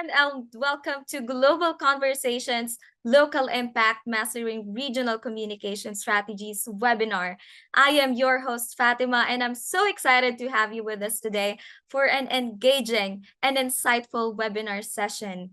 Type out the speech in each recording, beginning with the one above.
everyone, and welcome to Global Conversations, Local Impact Mastering Regional Communication Strategies webinar. I am your host, Fatima, and I'm so excited to have you with us today for an engaging and insightful webinar session.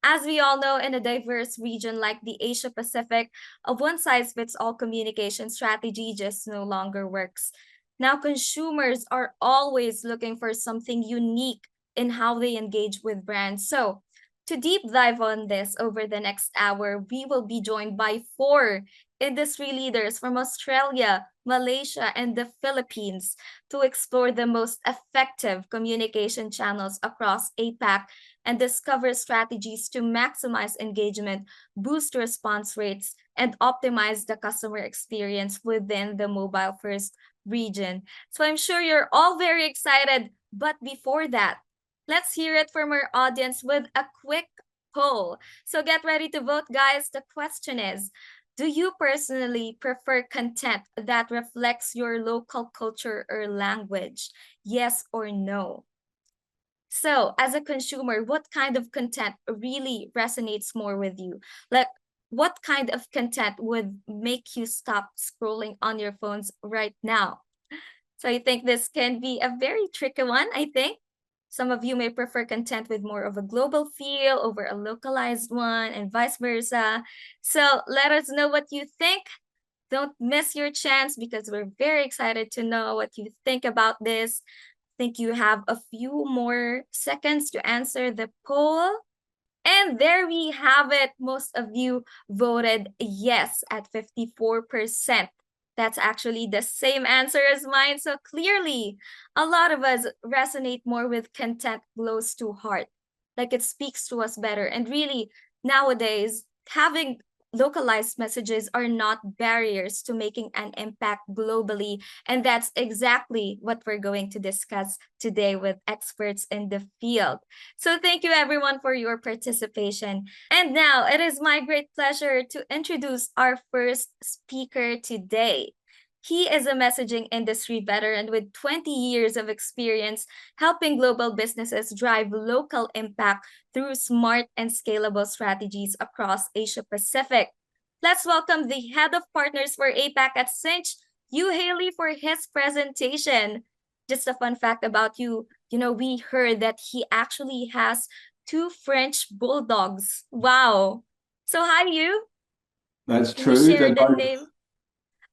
As we all know, in a diverse region like the Asia Pacific, a one-size-fits-all communication strategy just no longer works. Now, consumers are always looking for something unique in how they engage with brands. So, to deep dive on this over the next hour, we will be joined by 4 industry leaders from Australia, Malaysia, and the Philippines to explore the most effective communication channels across APAC and discover strategies to maximize engagement, boost response rates, and optimize the customer experience within the mobile-first region. So I'm sure you're all very excited, but before that, let's hear it from our audience with a quick poll. So get ready to vote, guys. The question is, do you personally prefer content that reflects your local culture or language? Yes or no? So as a consumer, what kind of content really resonates more with you? Like, what kind of content would make you stop scrolling on your phones right now? So I think this can be a very tricky one, I think. Some of you may prefer content with more of a global feel over a localized one and vice versa. So let us know what you think. Don't miss your chance because we're very excited to know what you think about this. I think you have a few more seconds to answer the poll. And there we have it. Most of you voted yes at 54%. That's actually the same answer as mine. So clearly, a lot of us resonate more with content close to heart. Like it speaks to us better. And really, nowadays, having localized messages are not barriers to making an impact globally. And that's exactly what we're going to discuss today with experts in the field. So thank you everyone for your participation. And now it is my great pleasure to introduce our first speaker today. He is a messaging industry veteran with 20 years of experience helping global businesses drive local impact through smart and scalable strategies across Asia Pacific. Let's welcome the head of partners for APAC at Sinch, Hugh Haley, for his presentation. Just a fun fact about you, we heard that he actually has 2 French bulldogs. Wow. So hi, Hugh. That's Can true. you share the name?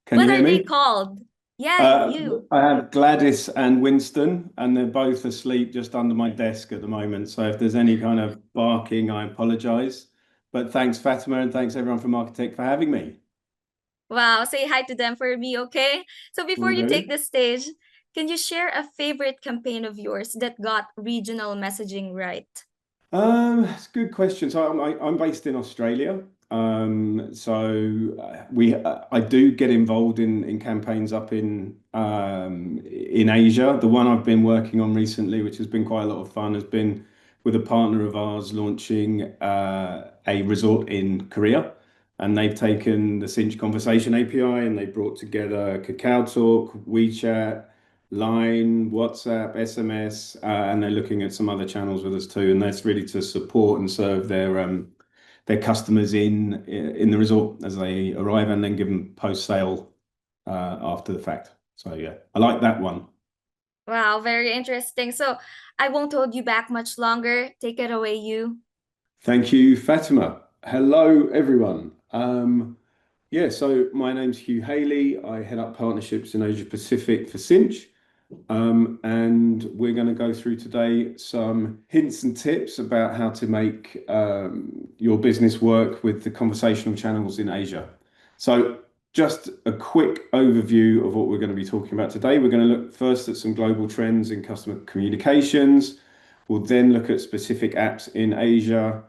Can What you hear are they me? called? Yeah, you. I have Gladys and Winston, and they're both asleep just under my desk at the moment. So if there's any kind of barking, I apologize. But thanks, Fatima, and thanks everyone from MARKETECH for having me. Wow, say hi to them for me, okay? So before Will you take do. the stage, can you share a favorite campaign of yours that got regional messaging right? It's a good question. So I'm based in Australia. I do get involved in campaigns up in Asia. The one I've been working on recently, which has been quite a lot of fun, has been with a partner of ours launching a resort in Korea. And they've taken the Sinch Conversation API and they brought together Kakao Talk, WeChat, Line, WhatsApp, SMS, and they're looking at some other channels with us too. And that's really to support and serve their customers in the resort as they arrive, and then give them post sale after the fact. So yeah, I like that one. Wow, very interesting. So I won't hold you back much longer. Take it away, you. Thank you, Fatima. Hello, everyone. So my name's Hugh Haley. I head up partnerships in Asia Pacific for Sinch. And we're going to go through today some hints and tips about how to make your business work with the conversational channels in Asia. So just a quick overview of what we're going to be talking about today. We're going to look first at some global trends in customer communications. We'll then look at specific apps in Asia.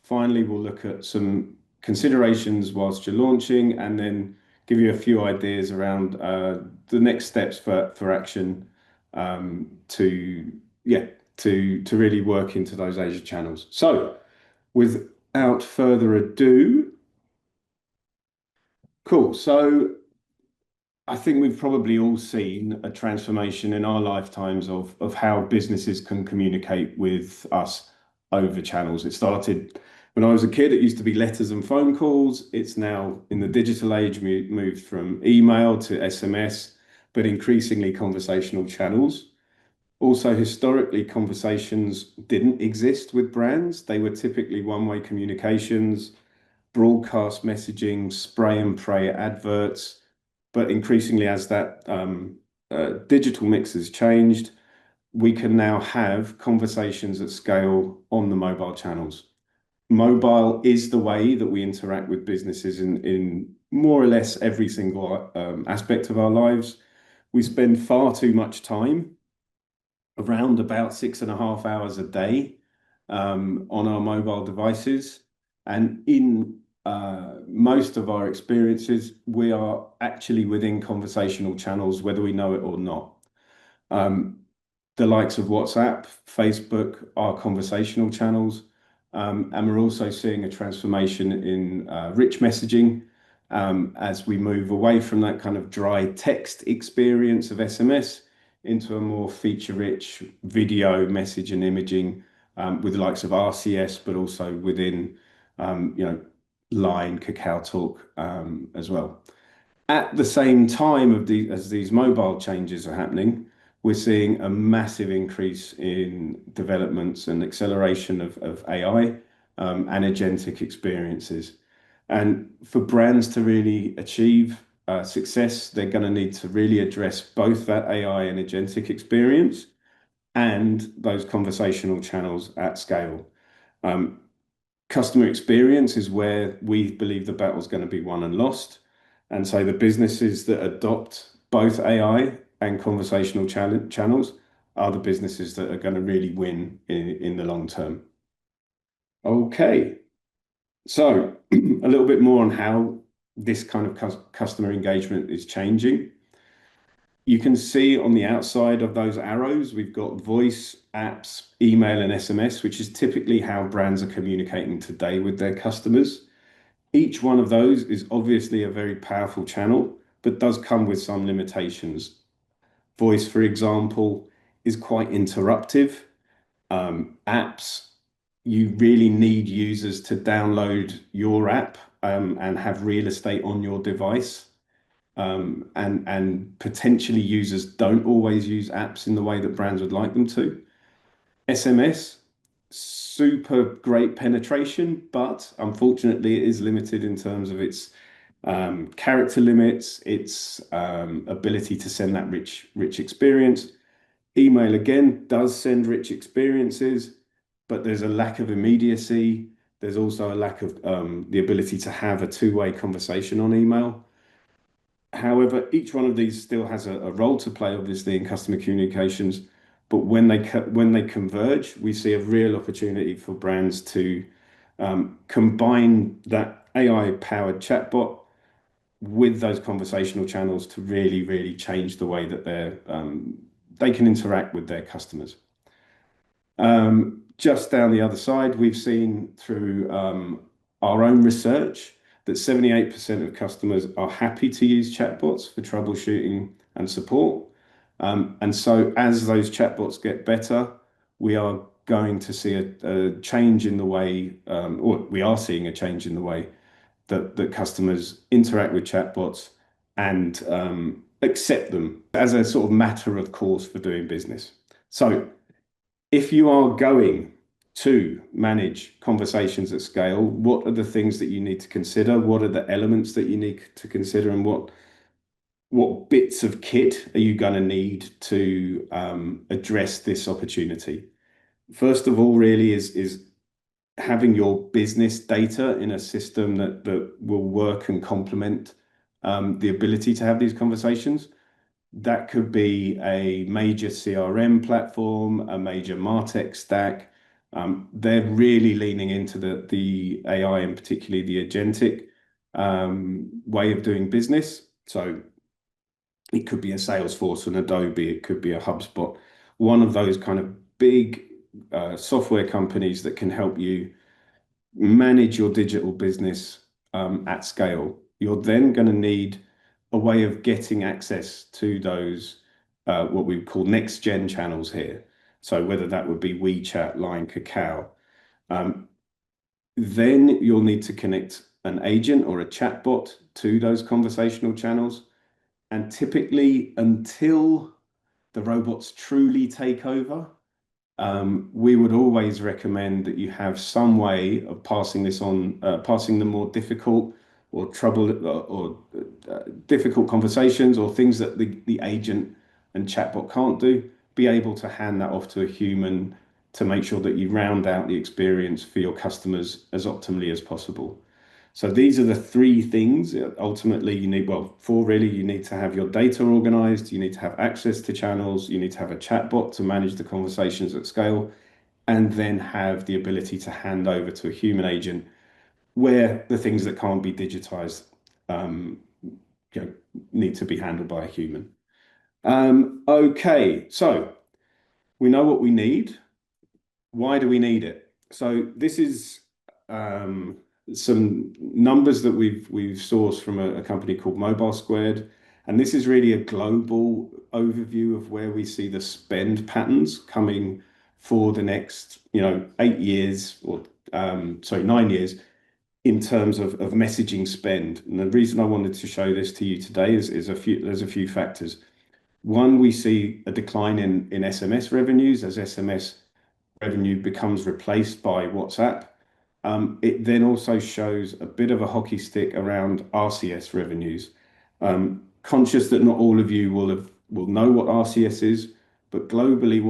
Finally, we'll look at some considerations whilst you're launching, and then give you a few ideas around the next steps for action to really work into those Asia channels. So without further ado, cool. So I think we've probably all seen a transformation in our lifetimes of how businesses can communicate with us. over channels. It started when I was a kid. It used to be letters and phone calls. It's now in the digital age moved from email to SMS, but increasingly conversational channels. Also, historically, conversations didn't exist with brands. They were typically one-way communications, broadcast messaging, spray and pray adverts. But increasingly, as that digital mix has changed, we can now have conversations at scale on the mobile channels. Mobile is the way that we interact with businesses in more or less every single aspect of our lives. We spend far too much time, around about 6.5 hours a day, on our mobile devices. And in most of our experiences, we are actually within conversational channels, whether we know it or not. The likes of WhatsApp, Facebook are conversational channels. And we're also seeing a transformation in rich messaging as we move away from that kind of dry text experience of SMS into a more feature-rich video message and imaging with the likes of RCS, but also within, Line, KakaoTalk as well. At the same time as these mobile changes are happening, we're seeing a massive increase in developments and acceleration of AI and agentic experiences. And for brands to really achieve success, they're going to need to really address both that AI and agentic experience and those conversational channels at scale. Customer experience is where we believe the battle is going to be won and lost. And so the businesses that adopt both AI and conversational channels are the businesses that are going to really win in the long term. Okay, so a little bit more on how this kind of customer engagement is changing. You can see on the outside of those arrows, we've got voice, apps, email, and SMS, which is typically how brands are communicating today with their customers. Each one of those is obviously a very powerful channel, but does come with some limitations. Voice, for example, is quite interruptive. Apps, you really need users to download your app and have real estate on your device. And potentially users don't always use apps in the way that brands would like them to. SMS, super great penetration, but unfortunately it is limited in terms of its character limits, its ability to send that rich experience. Email again does send rich experiences, but there's a lack of immediacy. There's also a lack of the ability to have a two-way conversation on email. However, each one of these still has a role to play, obviously, in customer communications. But when they converge, we see a real opportunity for brands to combine that AI-powered chatbot with those conversational channels to really, really change the way that they can interact with their customers. Just down the other side, we've seen through our own research that 78% of customers are happy to use chatbots for troubleshooting and support. And so as those chatbots get better, we are going to see a change in the way, or we are seeing a change in the way that customers interact with chatbots and accept them as a sort of matter of course for doing business. So if you are going to manage conversations at scale, what are the things that you need to consider? What are the elements that you need to consider, and what bits of kit are you going to need to address this opportunity? First of all, really is having your business data in a system that will work and complement the ability to have these conversations. That could be a major CRM platform, a major MarTech stack. They're really leaning into the AI and particularly the agentic way of doing business. So it could be a Salesforce, an Adobe, it could be a HubSpot, one of those kind of big software companies that can help you manage your digital business at scale. You're then going to need a way of getting access to those what we call next gen channels here. So whether that would be WeChat, Line, Kakao, Um, then you'll need to connect an agent or a chatbot to those conversational channels. And typically, until the robots truly take over, we would always recommend that you have some way of passing this on, passing the more difficult or difficult conversations or things that the agent and chatbot can't do, be able to hand that off to a human to make sure that you round out the experience for your customers as optimally as possible. So these are the three things ultimately you need, well, four really. You need to have your data organized, you need to have access to channels, you need to have a chatbot to manage the conversations at scale, and then have the ability to hand over to a human agent where the things that can't be digitized um, you know, need to be handled by a human. Okay, so we know what we need. Why do we need it? So this is some numbers that we've sourced from a company called Mobile Squared, and this is really a global overview of where we see the spend patterns coming for the next, 8 years or 9 years in terms of messaging spend. And the reason I wanted to show this to you today is there's a few factors. One, we see a decline in SMS revenues as SMS revenue becomes replaced by WhatsApp. It then also shows a bit of a hockey stick around RCS revenues. Conscious that not all of you will know what RCS is, but globally,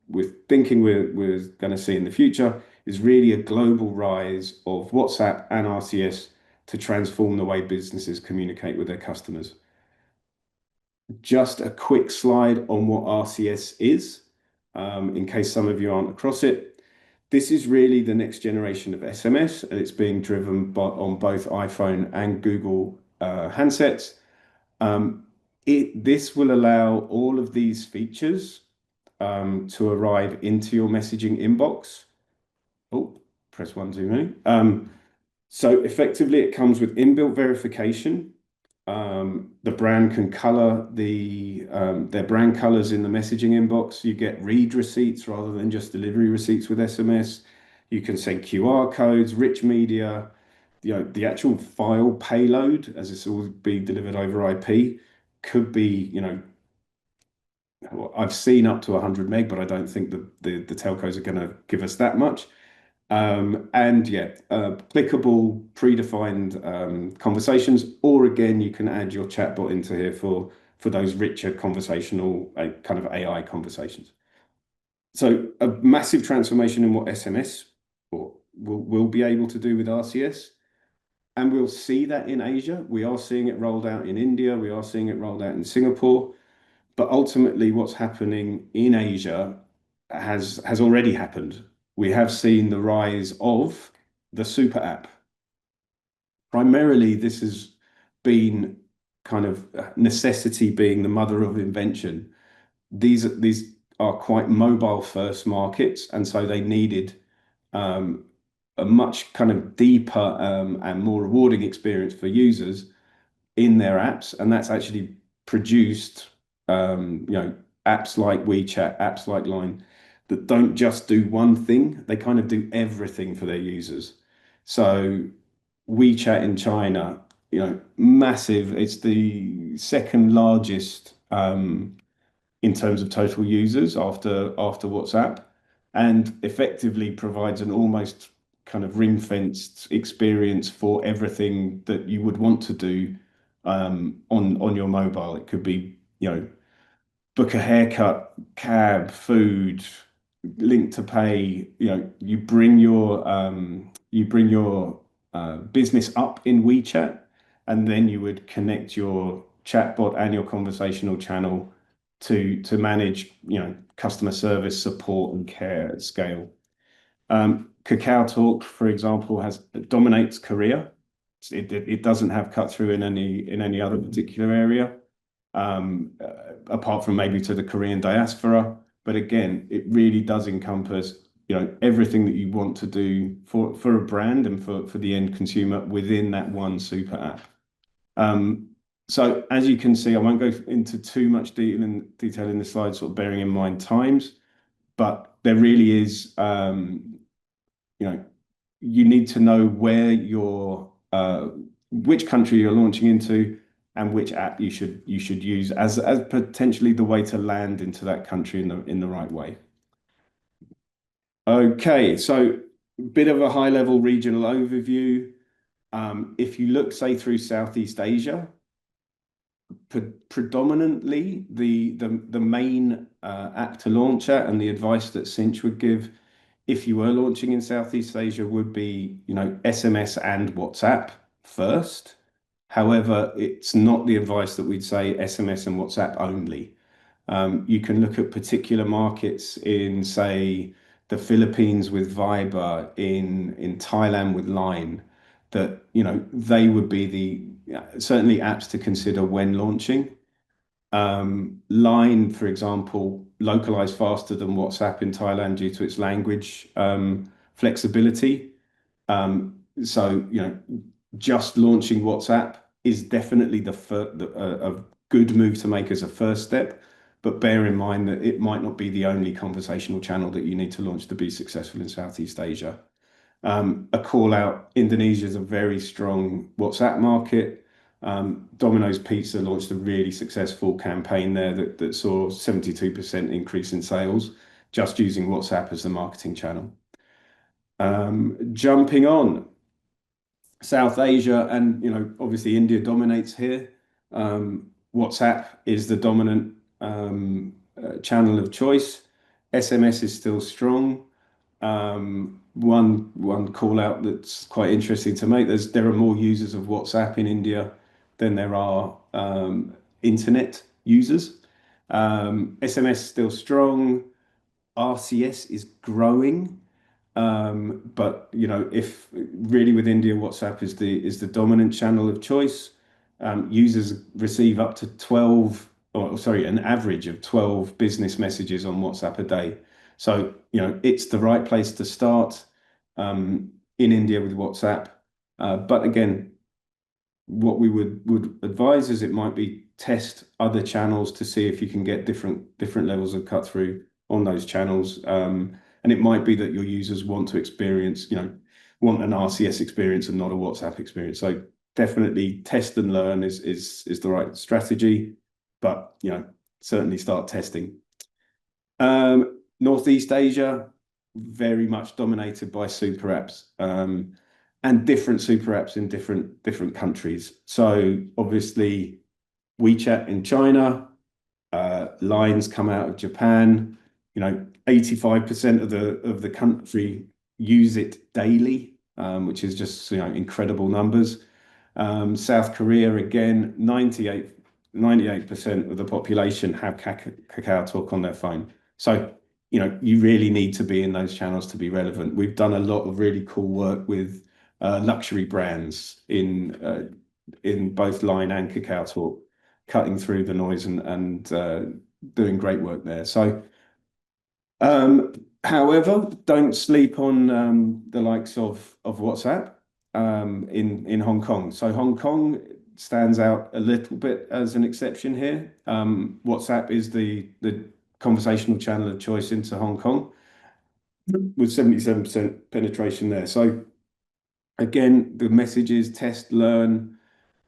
we're thinking we're going to see in the future is really a global rise of WhatsApp and RCS to transform the way businesses communicate with their customers. Just a quick slide on what RCS is, in case some of you aren't across it. This is really the next generation of SMS, and it's being driven on both iPhone and Google handsets. This will allow all of these features to arrive into your messaging inbox. Oh, press one too many. So effectively, it comes with inbuilt verification. The brand can color their brand colors in the messaging inbox. You get read receipts rather than just delivery receipts with SMS. You can send QR codes, rich media. The actual file payload, as it's all being delivered over IP, could be, I've seen up to 100 meg, but I don't think the telcos are going to give us that much. And yeah, applicable predefined conversations, or again, you can add your chatbot into here for those richer conversational kind of AI conversations. So a massive transformation in what SMS will be able to do with RCS. And we'll see that in Asia. We are seeing it rolled out in India. We are seeing it rolled out in Singapore. But ultimately, what's happening in Asia has already happened. We have seen the rise of the super app. Primarily, this has been kind of necessity being the mother of invention. These are quite mobile first markets, and so they needed a much kind of deeper and more rewarding experience for users in their apps, and that's actually produced apps like WeChat, apps like Line that don't just do one thing, they kind of do everything for their users. So WeChat in China, massive. It's the second largest in terms of total users after WhatsApp, and effectively provides an almost kind of ring-fenced experience for everything that you would want to do on your mobile. It could be, book a haircut, cab, food, link to pay. You bring your business up in WeChat, and then you would connect your chatbot and your conversational channel to manage, customer service, support, and care at scale. Kakao Talk, for example, dominates Korea. It doesn't have cut through in any other particular area, apart from maybe to the Korean diaspora. But again, it really does encompass, everything that you want to do for a brand and for the end consumer within that one super app. So as you can see, I won't go into too much detail in the slide, sort of bearing in mind times, but there really is, you know, you need to know where which country you're launching into and which app you should use as potentially the way to land into that country in the right way. Okay, so bit of a high level regional overview. If you look, say, through Southeast Asia, predominantly the main app to launch at, and the advice that Sinch would give if you were launching in Southeast Asia would be, SMS and WhatsApp first. However, it's not the advice that we'd say SMS and WhatsApp only. You can look at particular markets in, say, the Philippines with Viber, in Thailand with Line, that, they would be certainly apps to consider when launching. Line, for example, localized faster than WhatsApp in Thailand due to its language flexibility. So, just launching WhatsApp is definitely a good move to make as a first step. But bear in mind that it might not be the only conversational channel that you need to launch to be successful in Southeast Asia. A call out, Indonesia is a very strong WhatsApp market. Domino's Pizza launched a really successful campaign there that saw 72% increase in sales just using WhatsApp as the marketing channel. Jumping on South Asia, and obviously India dominates here. WhatsApp is the dominant channel of choice. SMS is still strong. One call out that's quite interesting to make, there are more users of WhatsApp in India than there are internet users. SMS still strong. RCS is growing. But if really with India, WhatsApp is the dominant channel of choice. Users receive up to 12, or sorry, an average of 12 business messages on WhatsApp a day. So, it's the right place to start in India with WhatsApp. But again, what we would advise is it might be test other channels to see if you can get different levels of cut through on those channels. And it might be that your users want to experience, want an RCS experience and not a WhatsApp experience. So definitely test and learn is the right strategy, but certainly start testing. Northeast Asia, very much dominated by super apps, and different super apps in different countries. So obviously WeChat in China, Lines come out of Japan. 85% of the country use it daily, which is just incredible numbers. South Korea, again, 98% of the population have KakaoTalk on their phone. So you really need to be in those channels to be relevant. We've done a lot of really cool work with luxury brands in both Line and KakaoTalk, cutting through the noise and doing great work there. So, however, don't sleep on the likes of WhatsApp in Hong Kong. So Hong Kong stands out a little bit as an exception here. WhatsApp is the conversational channel of choice into Hong Kong with 77% penetration there. So again, the message is test, learn,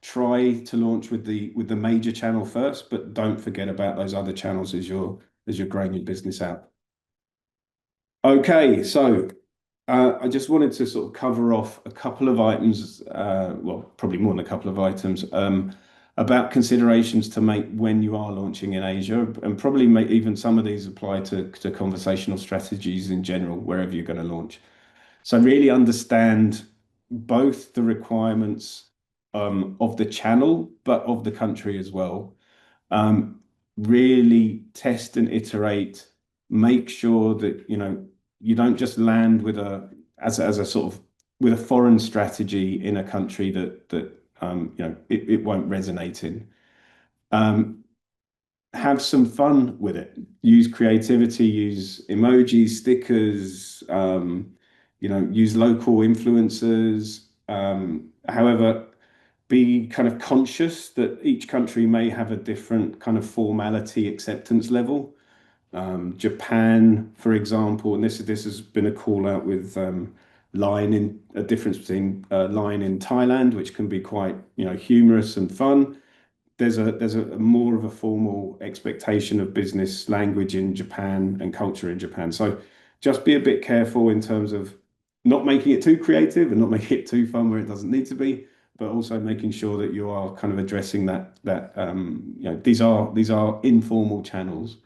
try to launch with the major channel first, but don't forget about those other channels as you're growing your business out. Okay, so I just wanted to sort of cover off a couple of items, well, probably more than a couple of items, about considerations to make when you are launching in Asia, and probably even some of these apply to conversational strategies in general, wherever you're going to launch. So really understand both the requirements of the channel, but of the country as well. Really test and iterate, make sure that you don't just land with a sort of with a foreign strategy in a country that it won't resonate in. Have some fun with it. Use creativity, use emojis, stickers, use local influencers. However, be kind of conscious that each country may have a different kind of formality acceptance level. Japan, for example, and this has been a call out with Line in a difference between Line in Thailand, which can be quite humorous and fun. There's a more of a formal expectation of business language in Japan and culture in Japan. So just be a bit careful in terms of not making it too creative and not making it too fun where it doesn't need to be, but also making sure that you are kind of addressing that these are informal channels.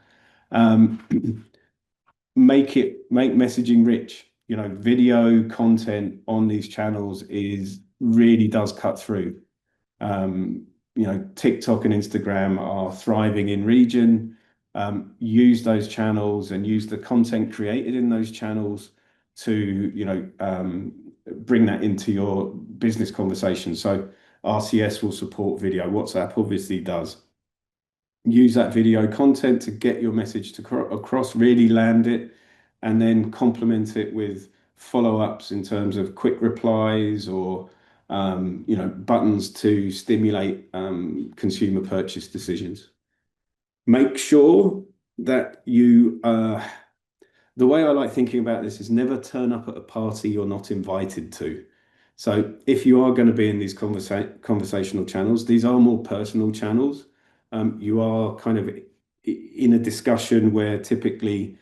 Um, make messaging rich. Video content on these channels is really does cut through. Um, TikTok and Instagram are thriving in region. Use those channels and use the content created in those channels to, bring that into your business conversation. So RCS will support video. WhatsApp obviously does. Use that video content to get your message across, really land it, and then complement it with follow-ups in terms of quick replies or buttons to stimulate consumer purchase decisions. Make sure that the way I like thinking about this is never turn up at a party you're not invited to. So if you are going to be in these conversational channels, these are more personal channels. You are kind of in a discussion where typically,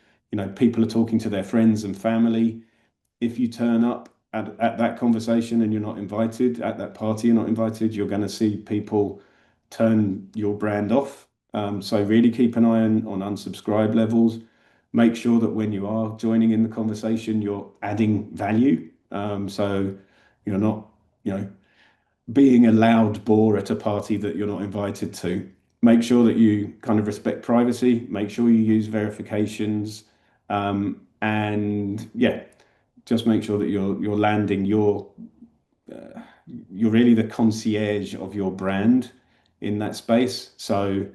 people are talking to their friends and family. If you turn up at that conversation and you're not invited, at that party you're not invited, you're going to see people turn your brand off. So really keep an eye on unsubscribe levels. Make sure that when you are joining in the conversation, you're adding value. So you're not, being a loud bore at a party that you're not invited to. Make sure that you kind of respect privacy. Make sure you use verifications, and yeah, just make sure that you're landing you're really the concierge of your brand in that space. So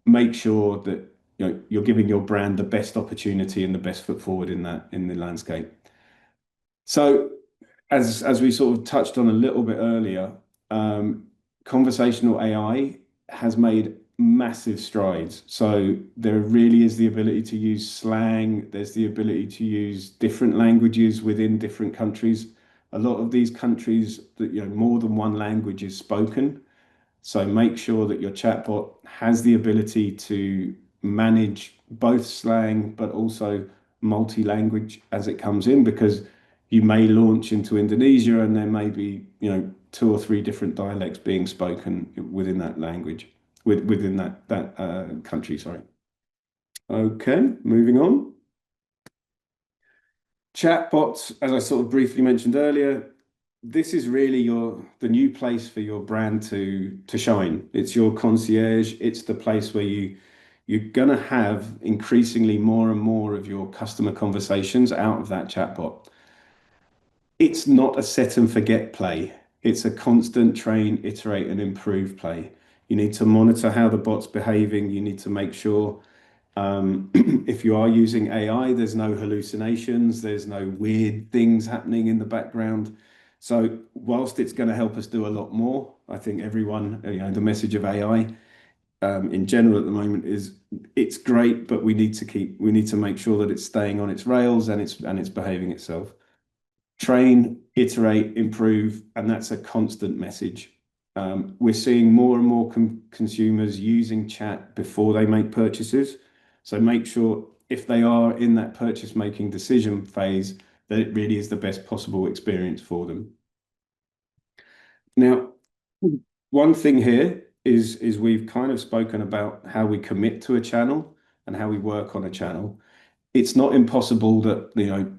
make sure that you're giving your brand the best opportunity and the best foot forward in the landscape. So as we sort of touched on a little bit earlier, um, conversational AI has made massive strides. So there really is the ability to use slang. There's the ability to use different languages within different countries. A lot of these countries that more than one language is spoken. So make sure that your chatbot has the ability to manage both slang, but also multi-language as it comes in, because you may launch into Indonesia and there may be, two or three different dialects being spoken within that language, within that country, sorry. Okay, moving on. Chatbots, as I sort of briefly mentioned earlier, this is really the new place for your brand to shine. It's your concierge. It's the place where you're gonna have increasingly more and more of your customer conversations out of that chatbot. It's not a set and forget play. It's a constant train, iterate, and improve play. You need to monitor how the bot's behaving. You need to make sure if you are using AI, there's no hallucinations, there's no weird things happening in the background. So whilst it's going to help us do a lot more, I think everyone, the message of AI in general at the moment is it's great, but we need to make sure that it's staying on its rails and it's behaving itself. Train, iterate, improve, and that's a constant message. We're seeing more and more consumers using chat before they make purchases. So make sure if they are in that purchase making decision phase, that it really is the best possible experience for them. Now, one thing here is we've kind of spoken about how we commit to a channel and how we work on a channel. It's not impossible that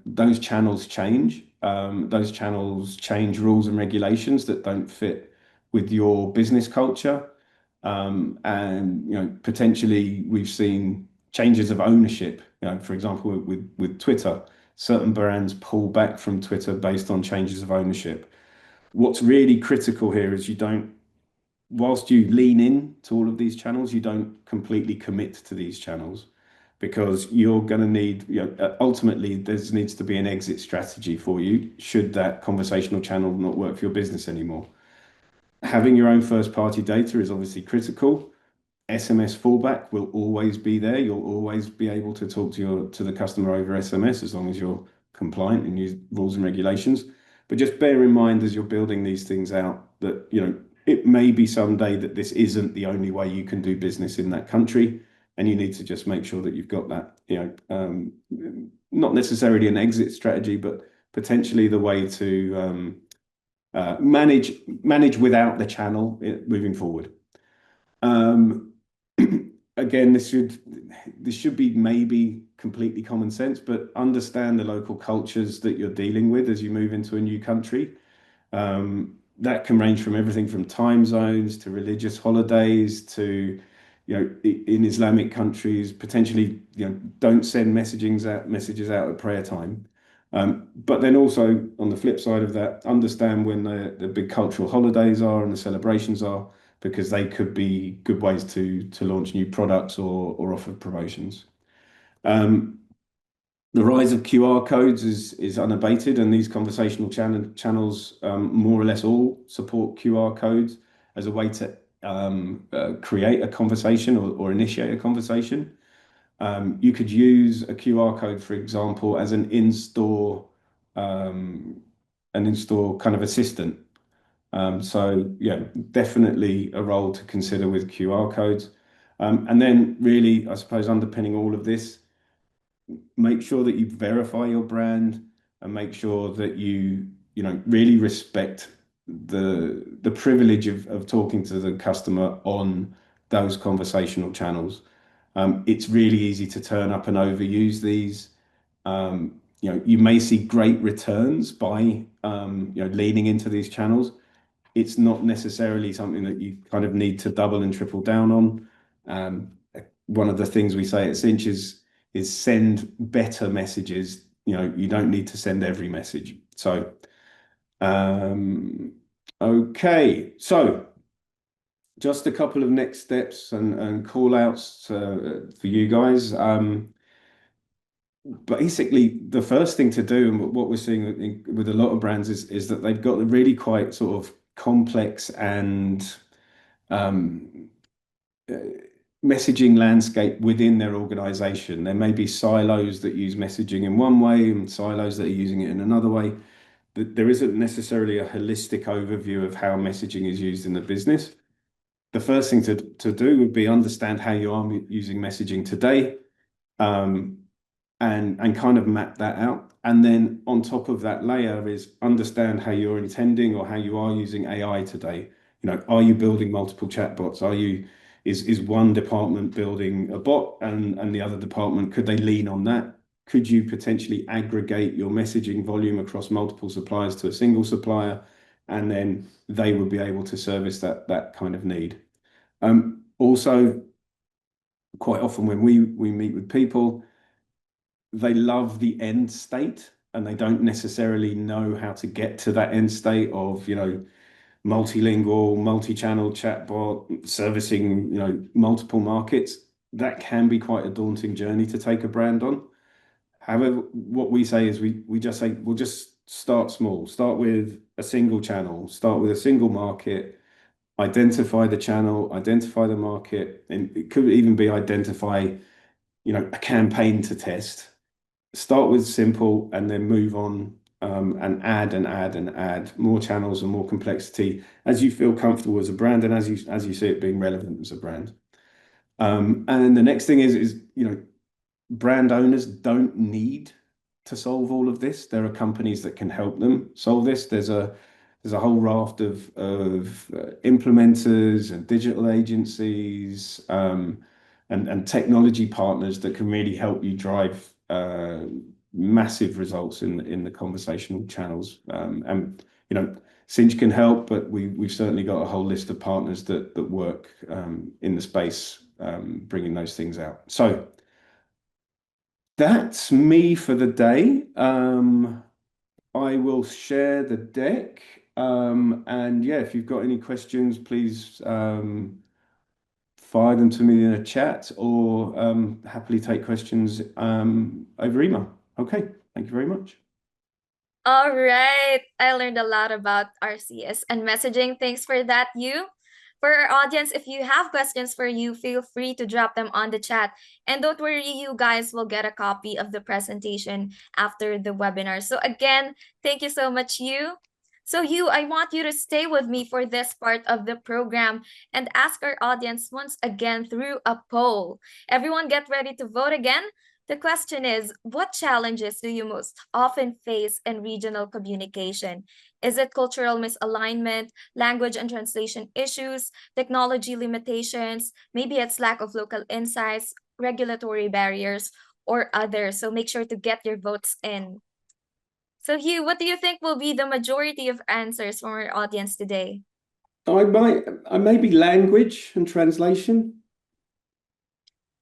those channels change. Those channels change rules and regulations that don't fit with your business culture. And potentially we've seen changes of ownership. For example, with Twitter, certain brands pull back from Twitter based on changes of ownership. What's really critical here is whilst you lean in to all of these channels, you don't completely commit to these channels, because you're going to need, ultimately, there needs to be an exit strategy for you should that conversational channel not work for your business anymore. Having your own first party data is obviously critical. SMS fallback will always be there. You'll always be able to talk to the customer over SMS as long as you're compliant and use rules and regulations. But just bear in mind as you're building these things out that, it may be someday that this isn't the only way you can do business in that country, and you need to just make sure that you've got that, not necessarily an exit strategy, but potentially the way to manage without the channel moving forward. Again, this should be maybe completely common sense, but understand the local cultures that you're dealing with as you move into a new country. That can range from everything from time zones to religious holidays to, in Islamic countries, potentially, don't send messages out at prayer time. But then also on the flip side of that, understand when the big cultural holidays are and the celebrations are, because they could be good ways to launch new products or offer promotions. The rise of QR codes is unabated, and these conversational channels more or less all support QR codes as a way to create a conversation or initiate a conversation. You could use a QR code, for example, as um, an in-store kind of assistant. So yeah, definitely a role to consider with QR codes. And then really, I suppose, underpinning all of this, make sure that you verify your brand and make sure that you really respect the privilege of talking to the customer on those conversational channels. It's really easy to turn up and overuse these. You may see great returns by leaning into these channels. It's not necessarily something that you kind of need to double and triple down on. Um, One of the things we say at Sinch is send better messages. You don't need to send every message. So, okay. So just a couple of next steps and call outs for you guys. Basically, the first thing to do, and what we're seeing with a lot of brands is that they've got a really quite sort of complex and um, uh, messaging landscape within their organization. There may be silos that use messaging in one way and silos that are using it in another way. There isn't necessarily a holistic overview of how messaging is used in the business. The first thing to do would be understand how you are using messaging today, um, and kind of map that out. And then on top of that layer is understand how you're intending or how you are using AI today. Are you building multiple chatbots? Is one department building a bot and the other department, could they lean on that? Could you potentially aggregate your messaging volume across multiple suppliers to a single supplier, and then they would be able to service that kind of need? Also, quite often when we meet with people, they love the end state and they don't necessarily know how to get to that end state of, multilingual, multi-channel chatbot servicing, multiple markets. That can be quite a daunting journey to take a brand on. However, what we say is we just say we'll just start small, start with a single channel, start with a single market, identify the channel, identify the market, and it could even be identify, a campaign to test. Start with simple and then move on, and add more channels and more complexity as you feel comfortable as a brand and as you see it being relevant as a brand. And the next thing is brand owners don't need to solve all of this. There are companies that can help them solve this. There's a whole raft of implementers and digital agencies, and technology partners that can really help you drive massive results in the conversational channels. And Sinch can help, but we've certainly got a whole list of partners that work in the space, bringing those things out. So that's me for the day. I will share the deck. And yeah, if you've got any questions, please fire them to me in a chat, or happily take questions over email. Okay, thank you very much. All right. I learned a lot about RCS and messaging. Thanks for that, you. For our audience, if you have questions for you, feel free to drop them on the chat. And don't worry, you guys will get a copy of the presentation after the webinar. So again, thank you so much, you. So I want you to stay with me for this part of the program and ask our audience once again through a poll. Everyone get ready to vote again. The question is, what challenges do you most often face in regional communication? Is it cultural misalignment, language and translation issues, technology limitations, maybe it's lack of local insights, regulatory barriers, or others? So make sure to get your votes in. So Hugh, what do you think will be the majority of answers from our audience today? I maybe language and translation.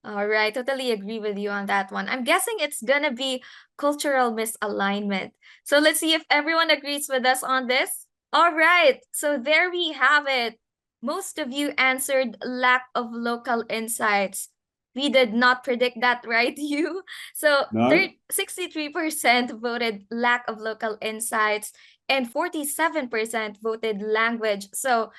All right, totally agree with you on that one. I'm guessing it's gonna be cultural misalignment. So let's see if everyone agrees with us on this. All right, so there we have it. Most of you answered lack of local insights. We did not predict that, right, you? So No. 63% voted lack of local insights and 47% voted language. So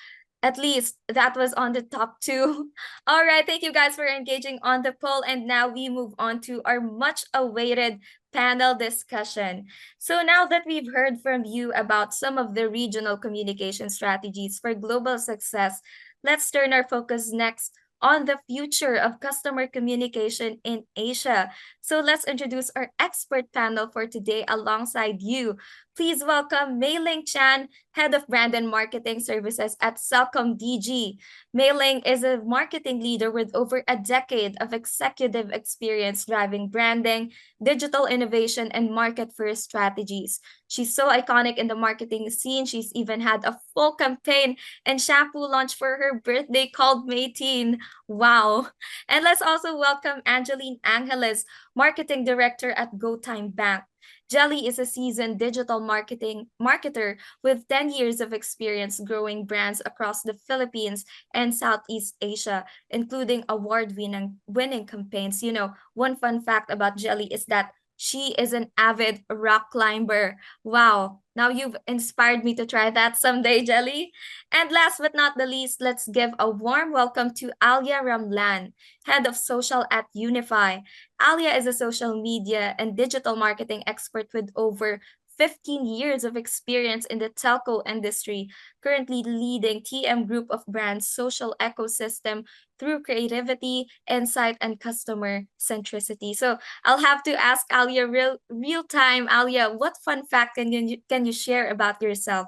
at least that was on the top two. All right, thank you guys for engaging on the poll. And now we move on to our much awaited panel discussion. So now that we've heard from you about some of the regional communication strategies for global success, let's turn our focus next on the future of customer communication in Asia. So let's introduce our expert panel for today alongside you. Please welcome Mei Ling Chan, Head of Brand and Marketing Services at CelcomDigi. Mei Ling is a marketing leader with over a decade of executive experience driving branding, digital innovation, and market-first strategies. She's so iconic in the marketing scene. She's even had a full campaign and shampoo launch for her birthday called May Teen. Wow. And let's also welcome Angeline Angeles, Marketing Director at GoTyme Bank. Jelly is a seasoned digital marketer with 10 years of experience growing brands across the Philippines and Southeast Asia, including award-winning campaigns. You know, one fun fact about Jelly is that she is an avid rock climber. Wow. Now you've inspired me to try that someday, Jelly. And last but not the least, let's give a warm welcome to Alia Ramlan, Head of Social at Unifi. Alia is a social media and digital marketing expert with over 15 years of experience in the telco industry, currently leading TM Group of Brands' social ecosystem through creativity, insight, and customer centricity. So I'll have to ask Alia real time. Alia, what fun fact can you share about yourself?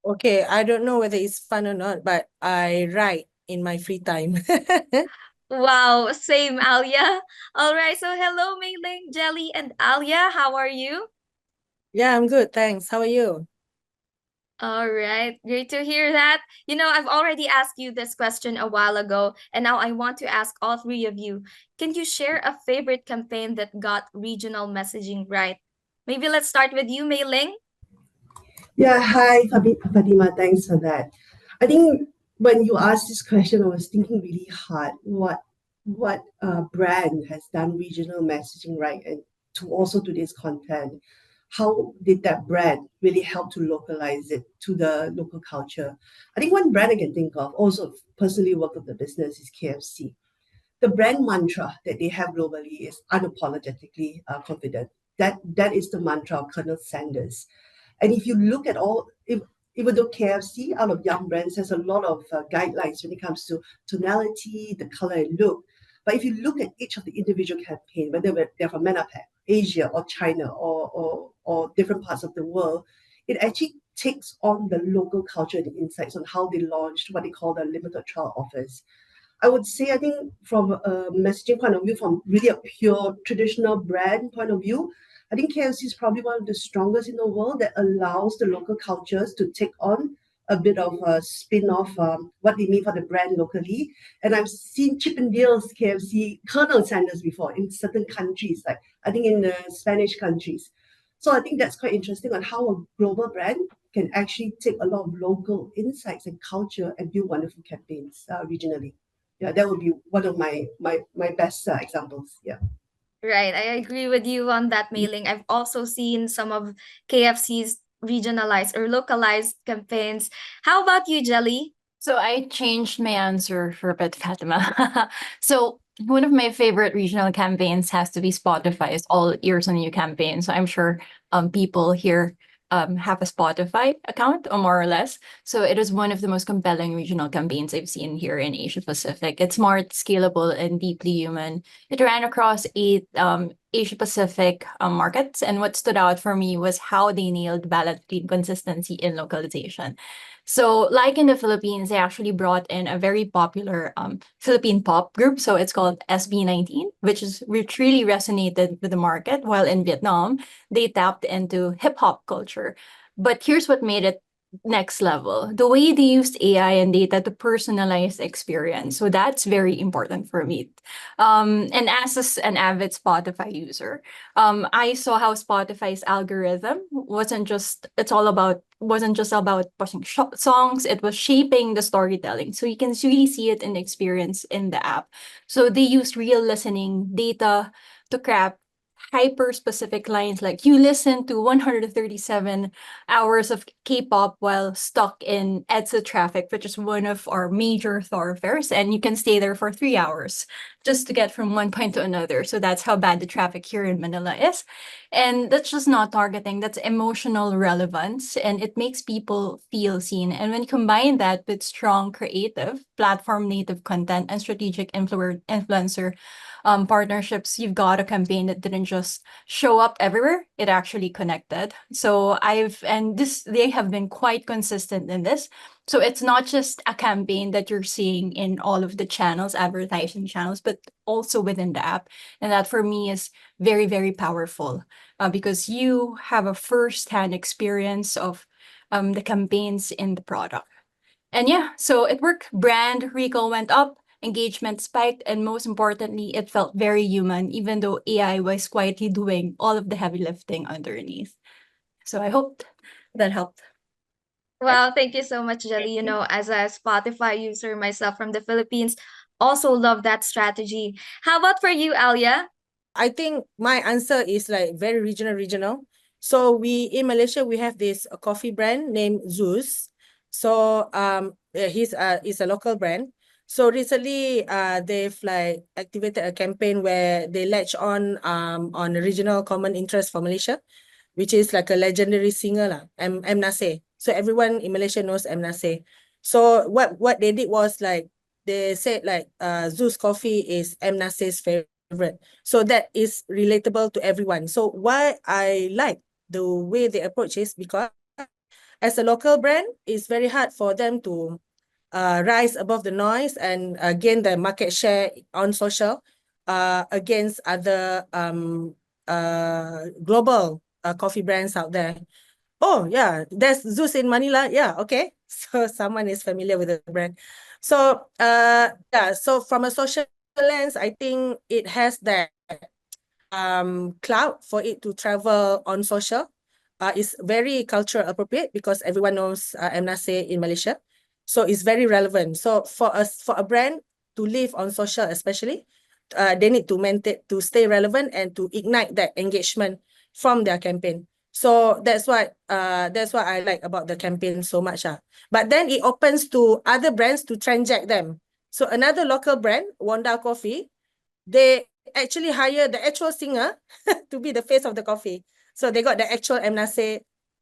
Okay, I don't know whether it's fun or not, but I write in my free time. Wow, same Alia. All right, so hello Mei Ling, Jelly, and Alia. How are you? Yeah, I'm good, thanks. How are you? All right, great to hear that. You know, I've already asked you this question a while ago, and now I want to ask all three of you. Can you share a favorite campaign that got regional messaging right? Maybe let's start with you, Mei Ling. Yeah, hi, Fatima. Thanks for that. I think when you asked this question, I was thinking really hard what brand has done regional messaging right, and to also do this content. How did that brand really help to localize it to the local culture? I think one brand I can think of, also personally work with the business, is KFC. The brand mantra that they have globally is unapologetically confident. That is the mantra of Colonel Sanders. And if you look at even though KFC out of Young Brands has a lot of guidelines when it comes to tonality, the color and look, but if you look at each of the individual campaign, whether they're from APAC, Asia or China or different parts of the world, it actually takes on the local culture and insights on how they launched what they call the limited trial offers. I would say, I think from a messaging point of view, from really a pure traditional brand point of view, I think KFC is probably one of the strongest in the world that allows the local cultures to take on a bit of a spin off what they mean for the brand locally. And I've seen Chippendale's KFC Colonel Sanders before in certain countries, like I think in the Spanish countries. So I think that's quite interesting on how a global brand can actually take a lot of local insights and culture and do wonderful campaigns regionally. Yeah, that would be one of my best examples. Yeah. Right, I agree with you on that, Mei Ling. I've also seen some of KFC's regionalized or localized campaigns. How about you, Jelly? So I changed my answer for a bit, Fatima. So one of my favorite regional campaigns has to be Spotify's All Ears on You campaign. So I'm sure people here have a Spotify account or more or less. So it is one of the most compelling regional campaigns I've seen here in Asia Pacific. It's smart, scalable, and deeply human. It ran across 8 Asia Pacific markets, and what stood out for me was how they nailed balance between consistency and localization. So, like in the Philippines, they actually brought in a very popular Philippine pop group. So it's called SB19, which really resonated with the market. While in Vietnam, they tapped into hip hop culture. But here's what made it next level: the way they used AI and data to personalize the experience. So that's very important for me. And as an avid Spotify user, I saw how Spotify's algorithm wasn't just about pushing songs. It was shaping the storytelling. So you can really see it in the experience in the app. So they used real listening data to craft hyper specific lines like you listen to 137 hours of K-pop while stuck in EDSA traffic, which is one of our major thoroughfares, and you can stay there for 3 hours just to get from one point to another. So that's how bad the traffic here in Manila is. And that's just not targeting, that's emotional relevance, and it makes people feel seen. And when you combine that with strong creative, platform native content and strategic influencer partnerships, you've got a campaign that didn't just show up everywhere, it actually connected. So they have been quite consistent in this. So it's not just a campaign that you're seeing in all of the channels, advertising channels, but also within the app. And that for me is very, very powerful because you have a first-hand experience of the campaigns in the product. And yeah, so it worked. Brand recall went up, engagement spiked, and most importantly, it felt very human, even though AI was quietly doing all of the heavy lifting underneath. So I hope that helped. Wow, thank you so much, Jelly. As a Spotify user myself from the Philippines, also love that strategy. How about for you, Alia? I think my answer is like very regional. So we in Malaysia we have this coffee brand named Zeus. So it's a local brand. So recently they've like activated a campaign where they latch on a regional common interest for Malaysia, which is like a legendary singer lah, M Nasir. So everyone in Malaysia knows M Nasir. So what they did was like they said like Zeus coffee is M Nasir's favorite. So that is relatable to everyone. So why I like the way they approach is because as a local brand, it's very hard for them to rise above the noise and gain the market share on social against other global coffee brands out there. Oh, yeah, there's Zeus in Manila. Yeah, okay. So someone is familiar with the brand. So yeah, so from a social lens, I think it has that cloud for it to travel on social. It's very cultural appropriate because everyone knows M Nasir in Malaysia. So it's very relevant. So for a brand to live on social especially, they need to maintain, to stay relevant and to ignite that engagement from their campaign. So that's what I like about the campaign so much. But then it opens to other brands to transact them. So another local brand, Wanda Coffee, they actually hire the actual singer to be the face of the coffee. So they got the actual M Nasir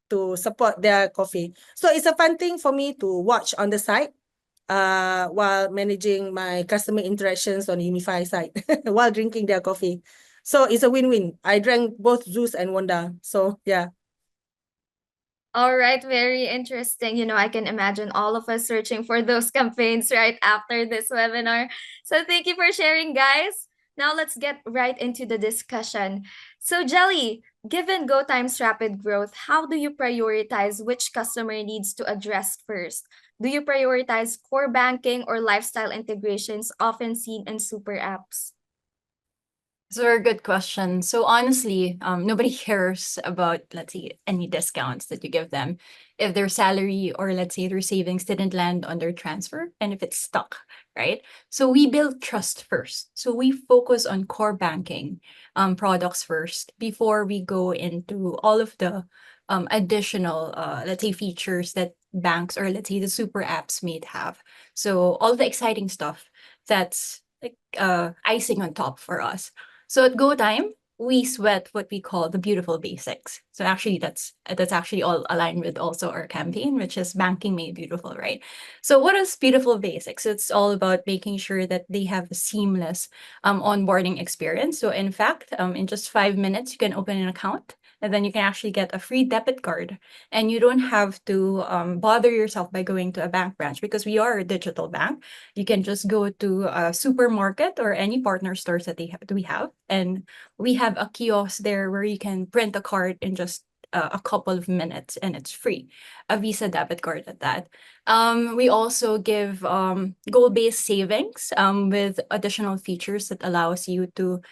to support their coffee. So it's a fun thing for me to watch on the side while managing my customer interactions on Unifi side while drinking their coffee. So it's a win-win. I drank both Zeus and Wanda. So yeah. All right, very interesting. I can imagine all of us searching for those campaigns right after this webinar. So thank you for sharing, guys. Now let's get right into the discussion. So Jelly, given GoTyme's rapid growth, how do you prioritize which customer needs to address first? Do you prioritize core banking or lifestyle integrations often seen in super apps? It's a very good question. So honestly, nobody cares about, let's say, any discounts that you give them if their salary or let's say their savings didn't land on their transfer and if it's stuck, right? So we build trust first. So we focus on core banking products first before we go into all of the additional, let's say, features that banks or let's say the super apps may have. So all the exciting stuff that's like icing on top for us. So at GoTyme, we sweat what we call the beautiful basics. So actually, that's actually all aligned with also our campaign, which is banking made beautiful, right? So what is beautiful basics? It's all about making sure that they have a seamless onboarding experience. So in fact, in just 5 minutes, you can open an account. And then you can actually get a free debit card. And you don't have to bother yourself by going to a bank branch because we are a digital bank. You can just go to a supermarket or any partner stores that we have. And we have a kiosk there where you can print a card in just a couple of minutes and it's free. A Visa debit card at that. We also give goal-based savings with additional features that allows you to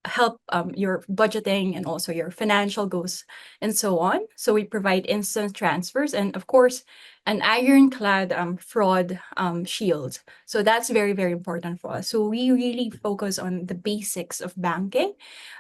help your budgeting and also your financial goals and so on. So we provide instant transfers and of course an ironclad fraud shield. So that's very, very important for us. So we really focus on the basics of banking.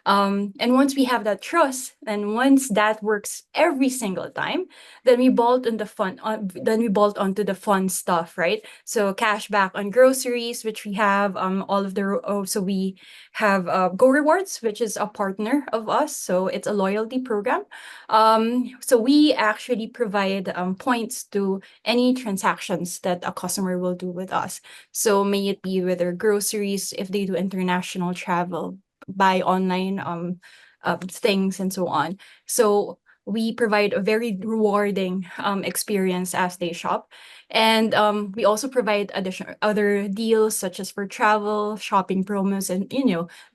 And once we have that trust, and once that works every single time, then we bolt on the fun. Then we bolt onto the fun stuff, right? So cash back on groceries, which we have all of the. So we have Go Rewards, which is a partner of us. So it's a loyalty program. So we actually provide points to any transactions that a customer will do with us. So may it be with their groceries, if they do international travel, buy online things and so on. So we provide a very rewarding experience as they shop. And we also provide additional other deals such as for travel, shopping promos, and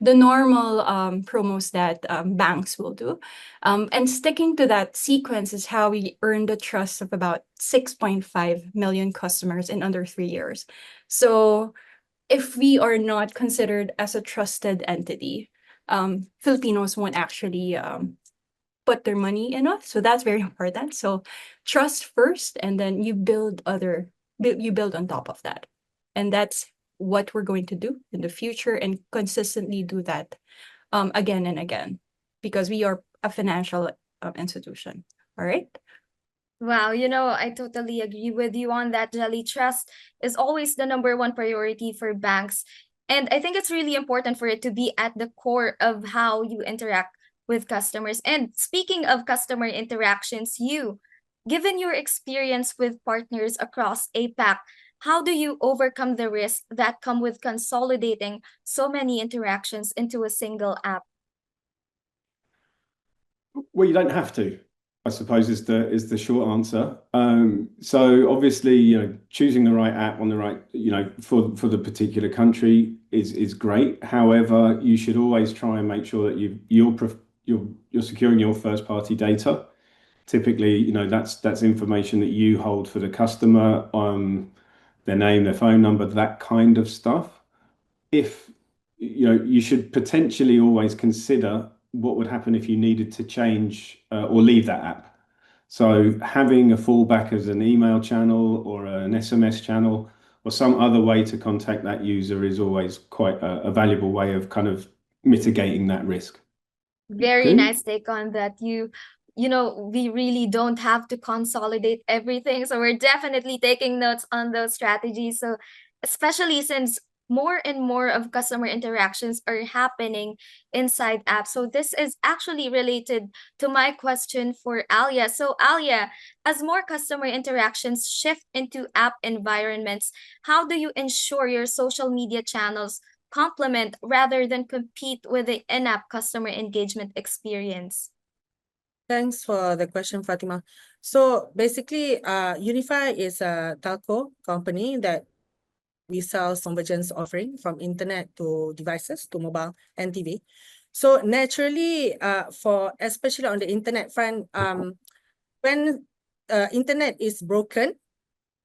the normal promos that banks will do. And sticking to that sequence is how we earn the trust of about 6.5 million customers in under 3 years. So if we are not considered as a trusted entity, Filipinos won't actually put their money in us. So that's very important. So trust first, and then you build on top of that. And that's what we're going to do in the future and consistently do that again and again, because we are a financial institution. All right. Wow, I totally agree with you on that, Jelly. Trust is always the number one priority for banks. And I think it's really important for it to be at the core of how you interact with customers. And speaking of customer interactions, given your experience with partners across APAC, how do you overcome the risks that come with consolidating so many interactions into a single app? Well, you don't have to, I suppose, is the short answer. So obviously, choosing the right app on the right, for the particular country is great. However, you should always try and make sure that you're securing your first party data. Typically, that's information that you hold for the customer, their name, their phone number, that kind of stuff. If you should potentially always consider what would happen if you needed to change or leave that app. So having a fallback as an email channel or an SMS channel or some other way to contact that user is always quite a valuable way of kind of mitigating that risk. Very Okay. nice take on that. We really don't have to consolidate everything. So we're definitely taking notes on those strategies. So especially since more and more of customer interactions are happening inside apps. So this is actually related to my question for Alia. So Alia, as more customer interactions shift into app environments, how do you ensure your social media channels complement rather than compete with the in-app customer engagement experience? Thanks for the question, Fatima. So basically, Unifi is a telco company that we sell convergence offering from internet to devices to mobile and TV. So naturally, especially on the internet front, when internet is broken,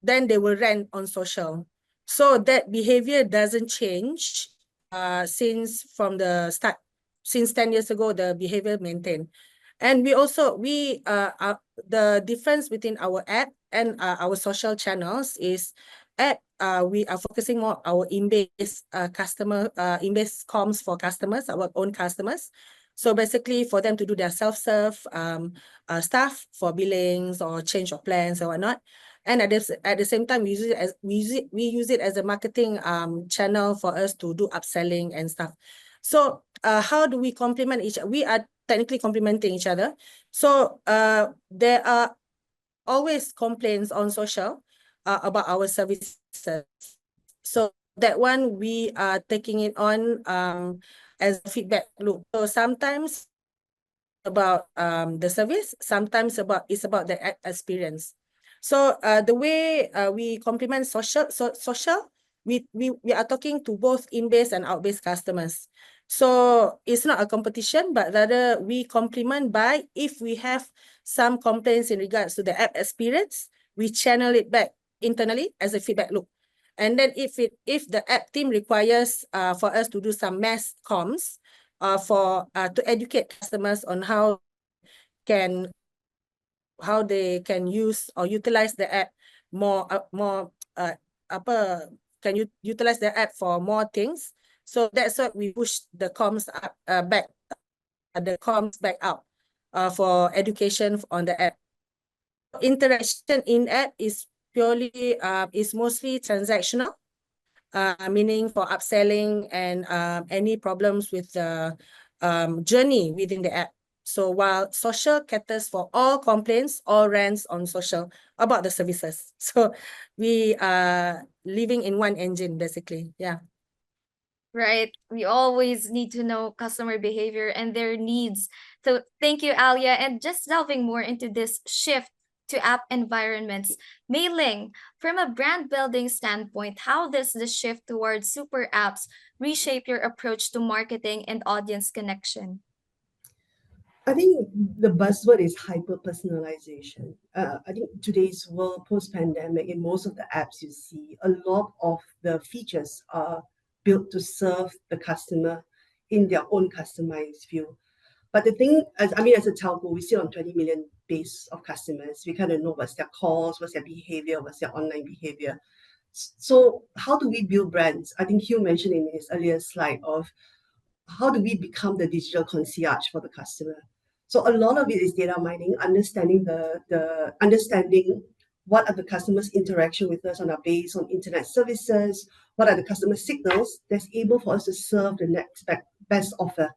then they will rent on social. So that behavior doesn't change since from the start. Since 10 years ago, the behavior maintained. And the difference between our app and our social channels is app, we are focusing more our in-base comms for customers, our own customers. So basically for them to do their self-serve stuff for billings or change of plans or whatnot. And at the same time, we use it as a marketing channel for us to do upselling and stuff. So how do we complement each other? We are technically complementing each other. So there are always complaints on social about our services. So that one we are taking it on as a feedback loop. So sometimes about the service, sometimes it's about the experience. So the way we complement social, we are talking to both in-base and out-base customers. So it's not a competition, but rather we complement by, if we have some complaints in regards to the app experience, we channel it back internally as a feedback loop. And then if the app team requires for us to do some mass comms to educate customers on how they can use or utilize the app more utilize the app for more things. So that's why we push the comms up back out for education on the app. Interaction in app is mostly transactional, meaning for upselling and any problems with the journey within the app. So while social caters for all complaints, all rants on social about the services. So we are living in one engine, basically. Yeah. Right. We always need to know customer behavior and their needs. So thank you, Alia. And just delving more into this shift to app environments, Mei Ling, from a brand building standpoint, how does the shift towards super apps reshape your approach to marketing and audience connection? I think the buzzword is hyper-personalization. I think today's world, post-pandemic, in most of the apps you see, a lot of the features are built to serve the customer in their own customized view. But the thing, as a telco, we sit on 20 million base of customers. We kind of know what's their calls, what's their behavior, what's their online behavior. So how do we build brands? I think Hugh mentioned in his earlier slide of how do we become the digital concierge for the customer? So a lot of it is data mining, understanding understanding what are the customers' interaction with us on our base on internet services, what are the customer signals that's able for us to serve the next best offer.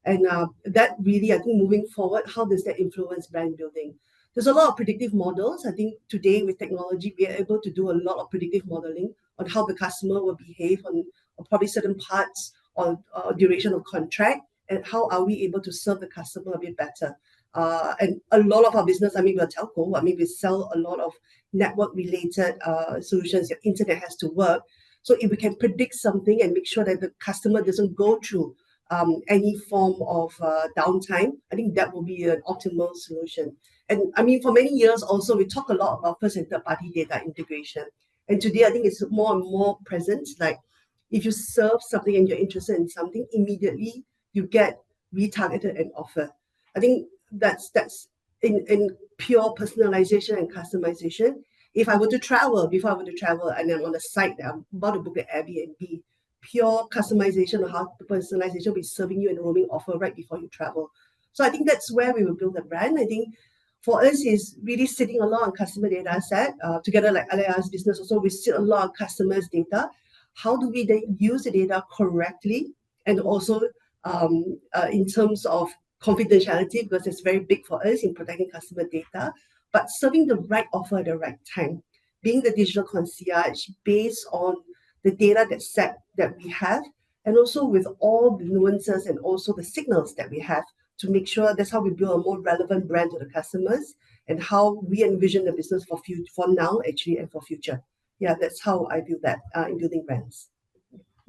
And that really, I think, moving forward, how does that influence brand building? There's a lot of predictive models. I think today with technology, we are able to do a lot of predictive modeling on how the customer will behave on probably certain parts or duration of contract, and how are we able to serve the customer a bit better. And a lot of our business, we're a telco, we sell a lot of network-related solutions. Your internet has to work. So if we can predict something and make sure that the customer doesn't go through any form of downtime, I think that will be an optimal solution. And for many years also, we talk a lot about first and third party data integration. And today, I think it's more and more present. Like if you serve something and you're interested in something, immediately you get retargeted and offer. I think that's in pure personalization and customization. If I were to travel, before I were to travel, and I'm on a site that I'm about to book an Airbnb, pure customization or how personalization will be serving you a roaming offer right before you travel. So I think that's where we will build a brand. I think for us is really sitting a lot on customer data set. Together like Alia's business also, we sit a lot on customers' data. How do we then use the data correctly, and also in terms of confidentiality, because it's very big for us in protecting customer data, but serving the right offer at the right time, being the digital concierge based on the data that we have, and also with all the nuances and also the signals that we have to make sure that's how we build a more relevant brand to the customers, and how we envision the business for now actually and for future. Yeah, that's how I view that in building brands.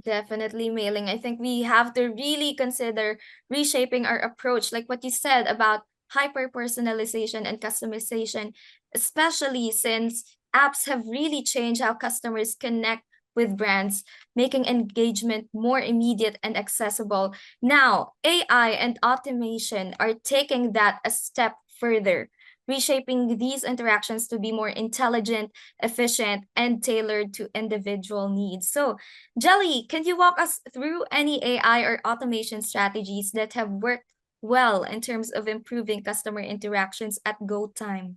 Definitely, Mei Ling. I think we have to really consider reshaping our approach, like what you said about hyper personalization and customization, especially since apps have really changed how customers connect with brands, making engagement more immediate and accessible. Now, AI and automation are taking that a step further, reshaping these interactions to be more intelligent, efficient, and tailored to individual needs. So, Jelly, can you walk us through any AI or automation strategies that have worked well in terms of improving customer interactions at GoTyme?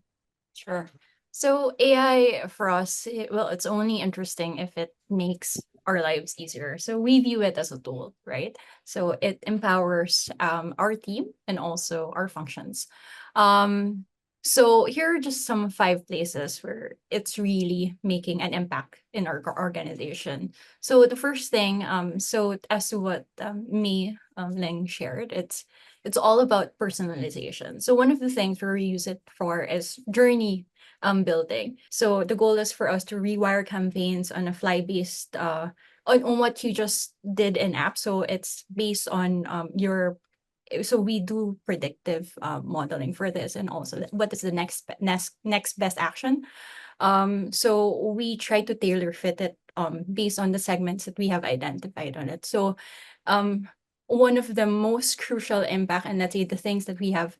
Sure. So AI for us, well, it's only interesting if it makes our lives easier. So we view it as a tool, right? So it empowers our team and also our functions. Um, so here are just some 5 places where it's really making an impact in our organization. So the first thing, so as to what Ling shared, it's all about personalization. So one of the things where we use it for is journey building. So the goal is for us to rewire campaigns on a fly-based on what you just did in app. So it's based on your so we do predictive modeling for this, and also what is the next best action. So we try to tailor fit it based on the segments that we have identified on it. So one of the most crucial impact, and let's say the things that we have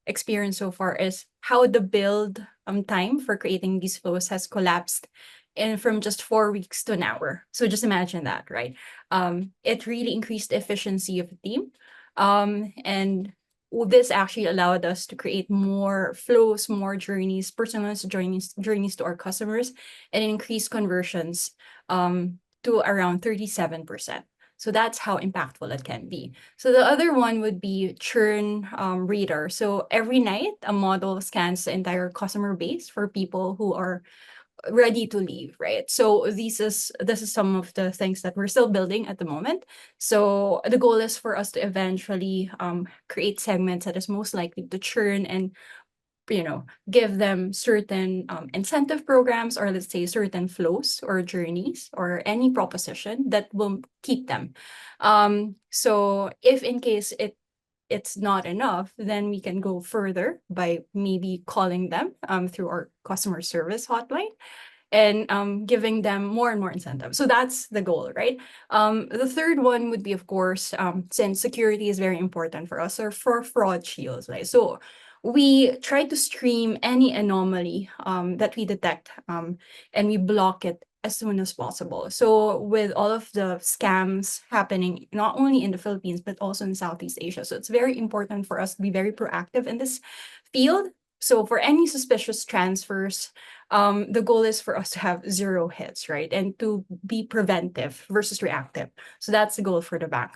experienced so far, is how the build time for creating these flows has collapsed and from just 4 weeks to an hour. So just imagine that, right? It really increased the efficiency of the team. And this actually allowed us to create more flows, more journeys, personalized journeys to our customers, and increase conversions to around 37%. So that's how impactful it can be. So the other one would be churn reader. So every night, a model scans the entire customer base for people who are ready to leave, right? So this is some of the things that we're still building at the moment. So the goal is for us to eventually create segments that is most likely to churn, and give them certain incentive programs, or let's say certain flows or journeys or any proposition that will keep them. So if in case it's not enough, then we can go further by maybe calling them through our customer service hotline and giving them more and more incentives. So that's the goal, right? The third one would be, of course, since security is very important for us, or for fraud shields, right? So we try to stream any anomaly that we detect, and we block it as soon as possible. So with all of the scams happening, not only in the Philippines, but also in Southeast Asia. So it's very important for us to be very proactive in this field. So for any suspicious transfers, the goal is for us to have 0 hits, right? And to be preventive versus reactive. So that's the goal for the bank.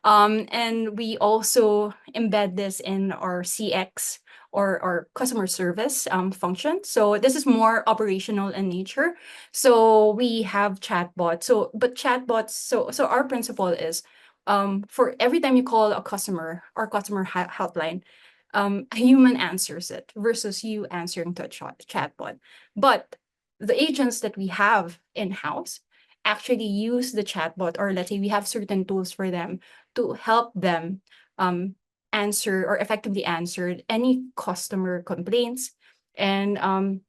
And we also embed this in our CX or our customer service function. So this is more operational in nature. So we have chatbots. But chatbots, so our principle is for every time you call a customer, our customer hotline, a human answers it versus you answering to a chatbot. But the agents that we have in-house actually use the chatbot, or let's say we have certain tools for them to help them answer or effectively answer any customer complaints. And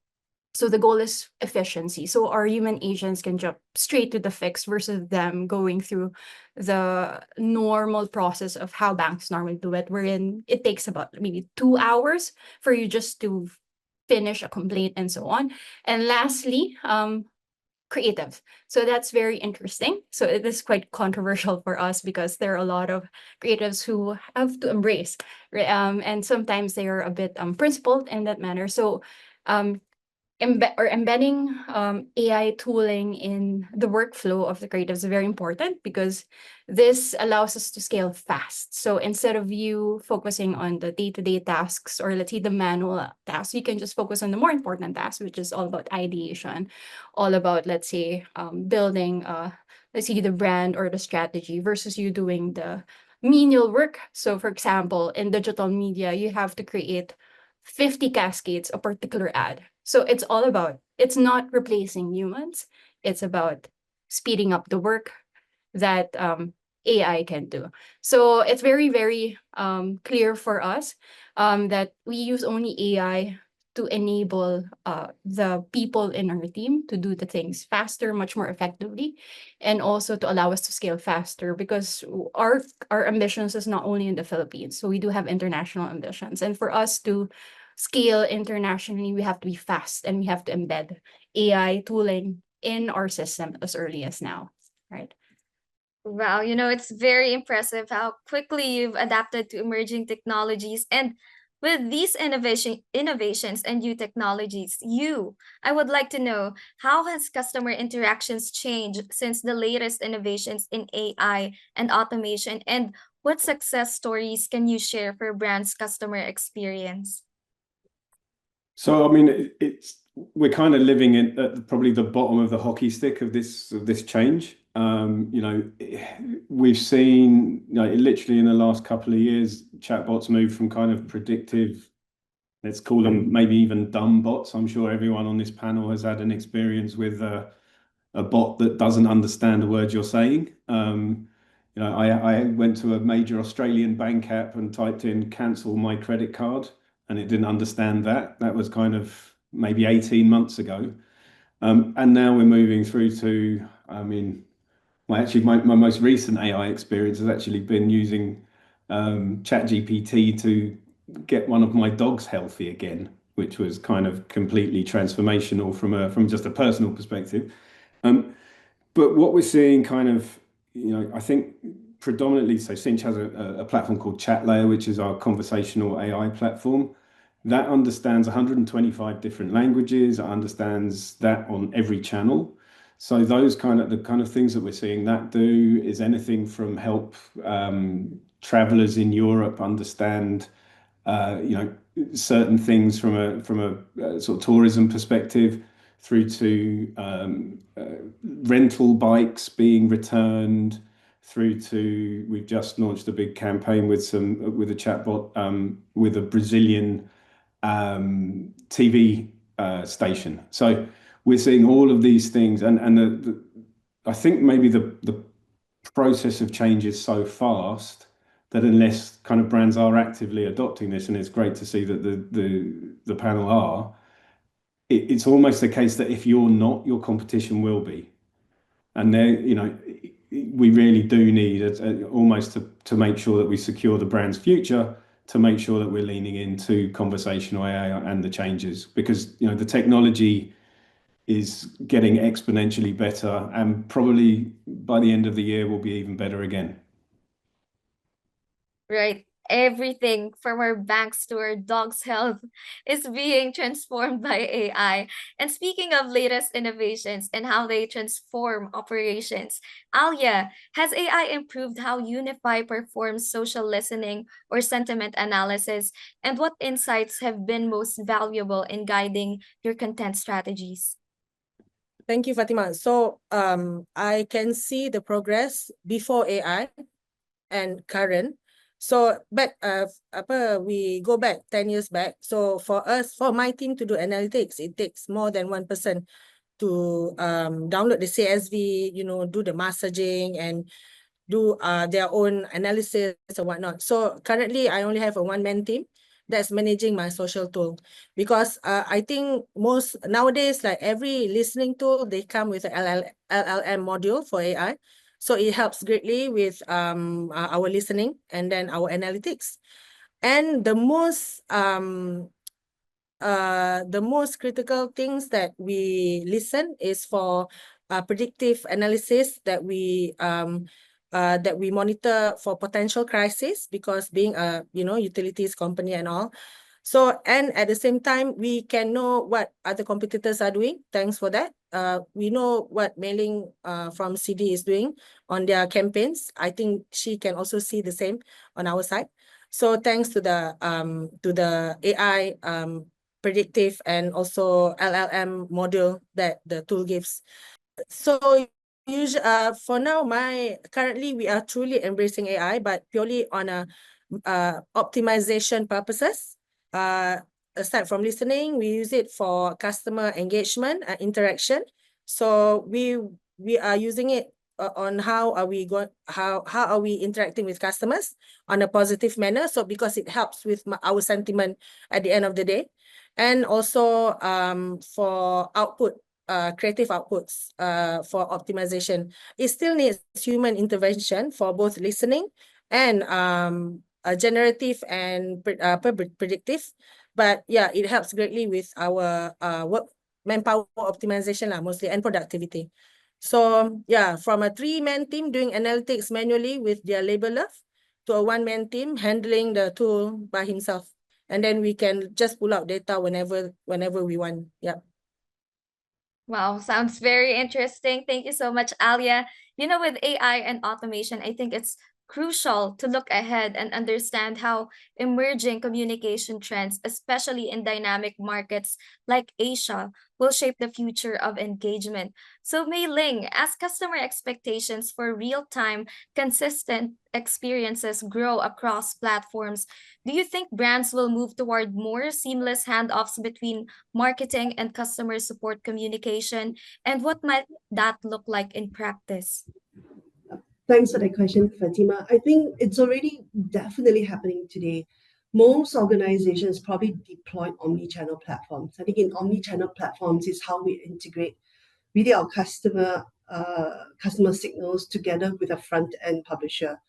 so the goal is efficiency. So our human agents can jump straight to the fix versus them going through the normal process of how banks normally do it, wherein it takes about maybe 2 hours for you just to finish a complaint and so on. And lastly, creative. So that's very interesting. So it is quite controversial for us because there are a lot of creatives who have to embrace, and sometimes they are a bit principled in that manner. So embedding AI tooling in the workflow of the creatives is very important because this allows us to scale fast. So instead of you focusing on the day-to-day tasks, or let's say the manual tasks, you can just focus on the more important tasks, which is all about ideation, all about, let's say, building let's say the brand or the strategy versus you doing the menial work. So for example, in digital media, you have to create 50 cascades a particular ad. So it's not replacing humans. It's about speeding up the work that AI can do. So it's very, very clear for us that we use only AI to enable the people in our team to do the things faster, much more effectively, and also to allow us to scale faster, because our ambitions is not only in the Philippines. So we do have international ambitions. And for us to scale internationally, we have to be fast, and we have to embed AI tooling in our system as early as now, right? Wow, you know, it's very impressive how quickly you've adapted to emerging technologies. And with these innovations and new technologies, I would like to know, how has customer interactions changed since the latest innovations in AI and automation? And what success stories can you share for brands' customer experience? So I mean, we're kind of living at probably the bottom of the hockey stick of this change. You know, we've seen, you know, literally in the last couple of years, chatbots move from kind of predictive, let's call them maybe even dumb bots. I'm sure everyone on this panel has had an experience with a bot that doesn't understand a word you're saying. You know, I went to a major Australian bank app and typed in "cancel my credit card," and it didn't understand that. That was kind of maybe 18 months ago. And now we're moving through to, I mean, my most recent AI experience has actually been using ChatGPT to get one of my dogs healthy again, which was kind of completely transformational from just a personal perspective. But what we're seeing kind of, you know, I think predominantly, so Sinch has a platform called ChatLayer, which is our conversational AI platform. That understands 125 different languages, understands that on every channel. So those the kind of things that we're seeing that do is anything from help travelers in Europe understand you know, certain things from a sort of tourism perspective, through to rental bikes being returned, through to, we've just launched a big campaign with a chatbot with a Brazilian TV station. So we're seeing all of these things, and I think maybe the process of change is so fast that unless kind of brands are actively adopting this, and it's great to see that the panel are, it's almost the case that if you're not, your competition will be. And there, you know, we really do need almost to make sure that we secure the brand's future, to make sure that we're leaning into conversational AI and the changes, because, you know, the technology is getting exponentially better, and probably by the end of the year will be even better again. Right. Everything from our banks to our dog's health is being transformed by AI. And speaking of latest innovations and how they transform operations, Alia, has AI improved how Unifi performs social listening or sentiment analysis? And what insights have been most valuable in guiding your content strategies? Thank you, Fatima. So I can see the progress before AI and current. So we go back 10 years back. So for my team to do analytics, it takes more than one person to download the CSV, you know, do the messaging and do their own analysis or whatnot. So currently I only have a one-man team that's managing my social tool, because I think most nowadays, like every listening tool, they come with an LLM module for AI. So it helps greatly with our listening and then our analytics. And the most critical things that we listen is for predictive analysis that we monitor for potential crisis, because being a, you know, utilities company and all. So, and at the same time, we can know what other competitors are doing. Thanks for that. We know what Mei-Ling from CD is doing on their campaigns. I think she can also see the same on our side. So thanks to the AI predictive and also LLM module that the tool gives. So for now, currently we are truly embracing AI, but purely on a optimization purposes. Aside from listening, we use it for customer engagement and interaction. So we are using it on how are we interacting with customers on a positive manner. So because it helps with our sentiment at the end of the day, and also for output. Creative outputs for optimization. It still needs human intervention for both listening and generative and predictive. But yeah, it helps greatly with our work manpower optimization mostly, and productivity. So yeah, from a 3-man team doing analytics manually with their labeler to a 1-man team handling the tool by himself. And then we can just pull out data whenever we want. Yeah. Wow, sounds very interesting. Thank you so much, Alia. You know, with AI and automation, I think it's crucial to look ahead and understand how emerging communication trends, especially in dynamic markets like Asia, will shape the future of engagement. So, Mei Ling, as customer expectations for real-time, consistent experiences grow across platforms, do you think brands will move toward more seamless handoffs between marketing and customer support communication? And what might that look like in practice? Thanks for that question, Fatima. I think it's already definitely happening today. Most organizations probably deploy omni-channel platforms. I think in omni-channel platforms is how we integrate really our customer signals together with a front-end publisher.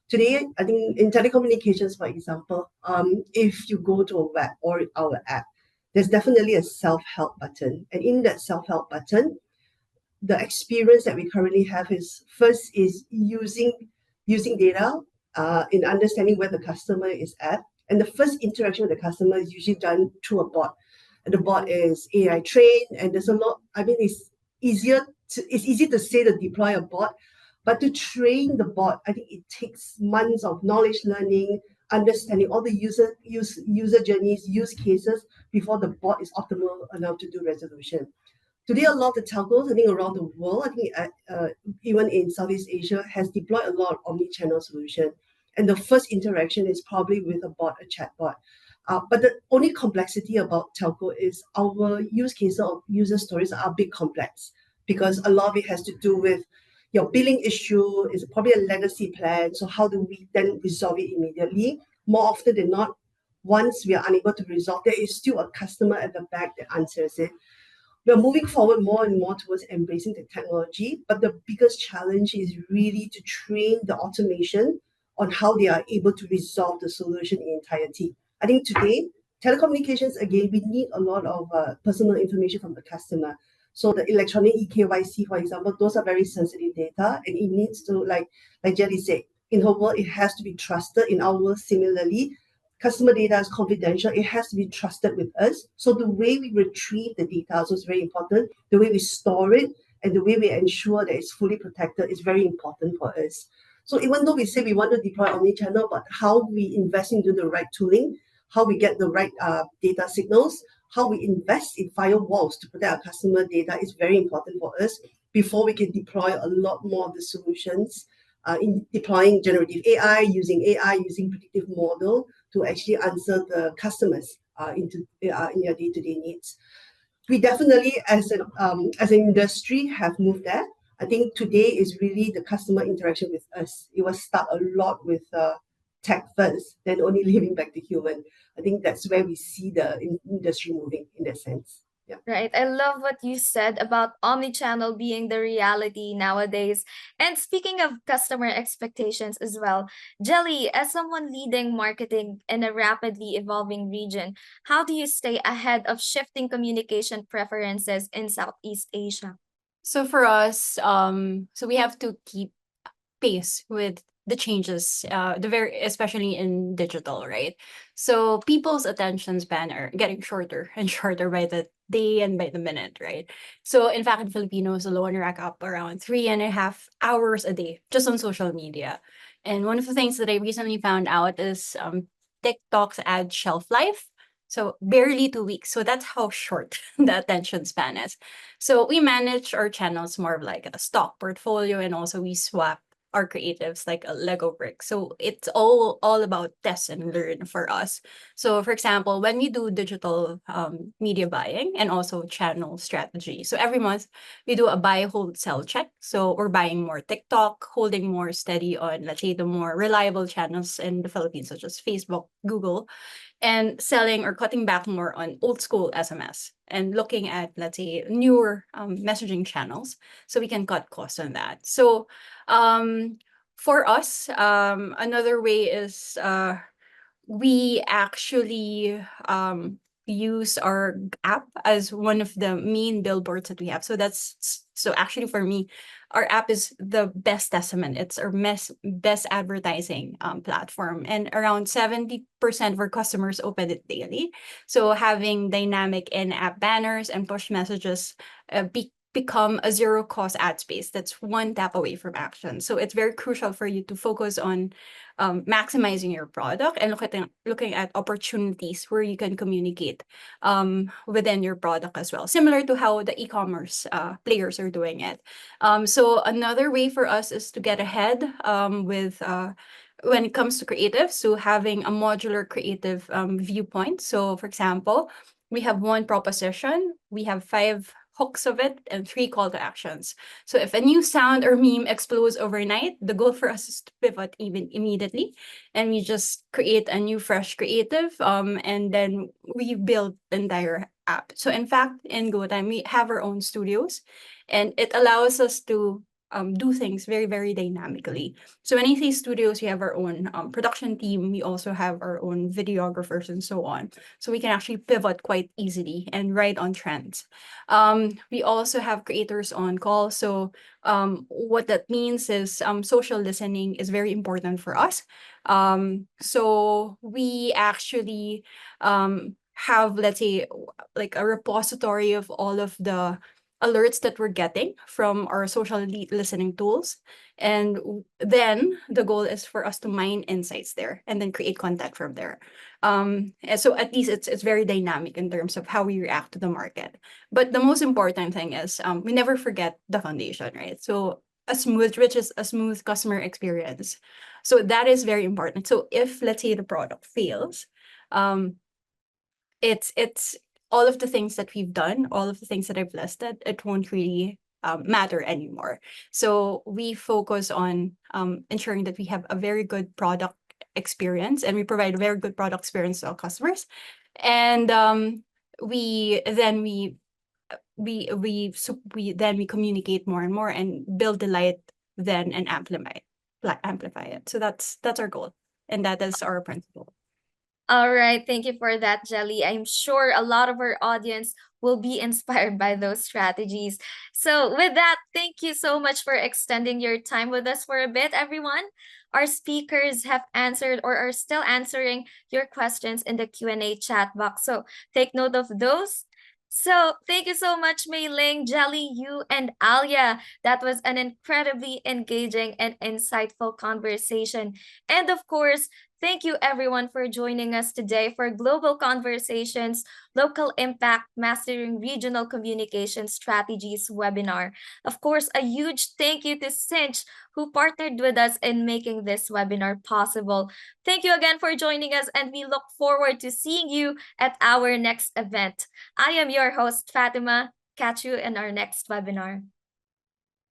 Today, I think in telecommunications, for example, if you go to a web or our app, there's definitely a self-help button. And in that self-help button, the experience that we currently have is first is using data in understanding where the customer is at. And the first interaction with the customer is usually done through a bot. And the bot is AI trained, and there's a lot, I mean, it's easy to say to deploy a bot, but to train the bot, I think it takes months of knowledge learning, understanding all the user journeys, use cases before the bot is optimal enough to do resolution. Today, a lot of the telcos, I think around the world, I think even in Southeast Asia, has deployed a lot of omni-channel solution. And the first interaction is probably with a bot, a chatbot. But the only complexity about telco is our use cases of user stories are a bit complex because a lot of it has to do with your billing issue, is probably a legacy plan. So how do we then resolve it immediately? More often than not, once we are unable to resolve, there is still a customer at the back that answers it. We're moving forward more and more towards embracing the technology, but the biggest challenge is really to train the automation on how they are able to resolve the solution in entirety. I think today, telecommunications, again, we need a lot of personal information from the customer. So the electronic eKYC, for example, those are very sensitive data, and it needs to, like Jelly said, in her world, it has to be trusted. In our world, similarly, customer data is confidential. It has to be trusted with us. So the way we retrieve the data also is very important. The way we store it and the way we ensure that it's fully protected is very important for us. So even though we say we want to deploy omnichannel, but how we invest into the right tooling, how we get the right data signals, how we invest in firewalls to protect our customer data is very important for us before we can deploy a lot more of the solutions in deploying generative AI, using predictive model to actually answer the customers in their day-to-day needs. We definitely, as an industry, have moved there. I think today is really the customer interaction with us. It will start a lot with tech first, then only leaving back to human. I think that's where we see the industry moving in that sense. Yeah. Right. I love what you said about omnichannel being the reality nowadays. And speaking of customer expectations as well, Jelly, as someone leading marketing in a rapidly evolving region, how do you stay ahead of shifting communication preferences in Southeast Asia? So for us, so we have to keep pace with the changes, especially in digital, right? So people's attention span are getting shorter and shorter by the day and by the minute, right? So in fact, in Filipinos alone rack up around 3.5 hours a day just on social media. And one of the things that I recently found out is TikTok's ad shelf life. So barely 2 weeks. So that's how short the attention span is. So we manage our channels more of like a stock portfolio, and also we swap our creatives like a Lego brick. So it's all about test and learn for us. So for example, when we do digital media buying and also channel strategy. So every month we do a buy, hold, sell check. So we're buying more TikTok, holding more steady on, let's say, the more reliable channels in the Philippines, such as Facebook, Google, and selling or cutting back more on old school SMS and looking at, let's say, newer messaging channels so we can cut costs on that. So for us, another way is we actually use our app as one of the main billboards that we have. So so actually for me, our app is the best testament. It's our best advertising platform, and around 70% of our customers open it daily. So having dynamic in-app banners and push messages become a zero cost ad space that's one tap away from action. So it's very crucial for you to focus on maximizing your product and looking at opportunities where you can communicate within your product as well, similar to how the e-commerce players are doing it. So another way for us is to get ahead with when it comes to creative, so having a modular creative viewpoint. So for example, we have one proposition, we have 5 hooks of it and 3 call to actions. So if a new sound or meme explodes overnight, the goal for us is to pivot even immediately, and we just create a new fresh creative and then we build the entire app. So in fact, in GoTyme, we have our own studios, and it allows us to do things very, very dynamically. So when I say studios, we have our own production team. We also have our own videographers and so on. So we can actually pivot quite easily and ride on trends. We also have creators on call. So what that means is social listening is very important for us. So we actually have, let's say, like a repository of all of the alerts that we're getting from our social listening tools. And then the goal is for us to mine insights there and then create content from there. And so at least it's very dynamic in terms of how we react to the market. But the most important thing is we never forget the foundation, right? So which is a smooth customer experience. So that is very important. So if, let's say, the product fails, it's all of the things that we've done, all of the things that I've listed, it won't really matter anymore. So we focus on ensuring that we have a very good product experience, and we provide a very good product experience to our customers. And we communicate more and more and build delight then and amplify it. So that's our goal, and that is our principle. All right, thank you for that, Jelly. I'm sure a lot of our audience will be inspired by those strategies. So with that, thank you so much for extending your time with us for a bit, everyone. Our speakers have answered or are still answering your questions in the Q&A chat box. So take note of those. So thank you so much, Mei Ling, Jelly, you, and Alia. That was an incredibly engaging and insightful conversation. And of course, thank you everyone for joining us today for Global Conversations, Local Impact, Mastering Regional Communication Strategies webinar. Of course, a huge thank you to Sinch, who partnered with us in making this webinar possible. Thank you again for joining us, and we look forward to seeing you at our next event. I am your host, Fatima. Catch you in our next webinar.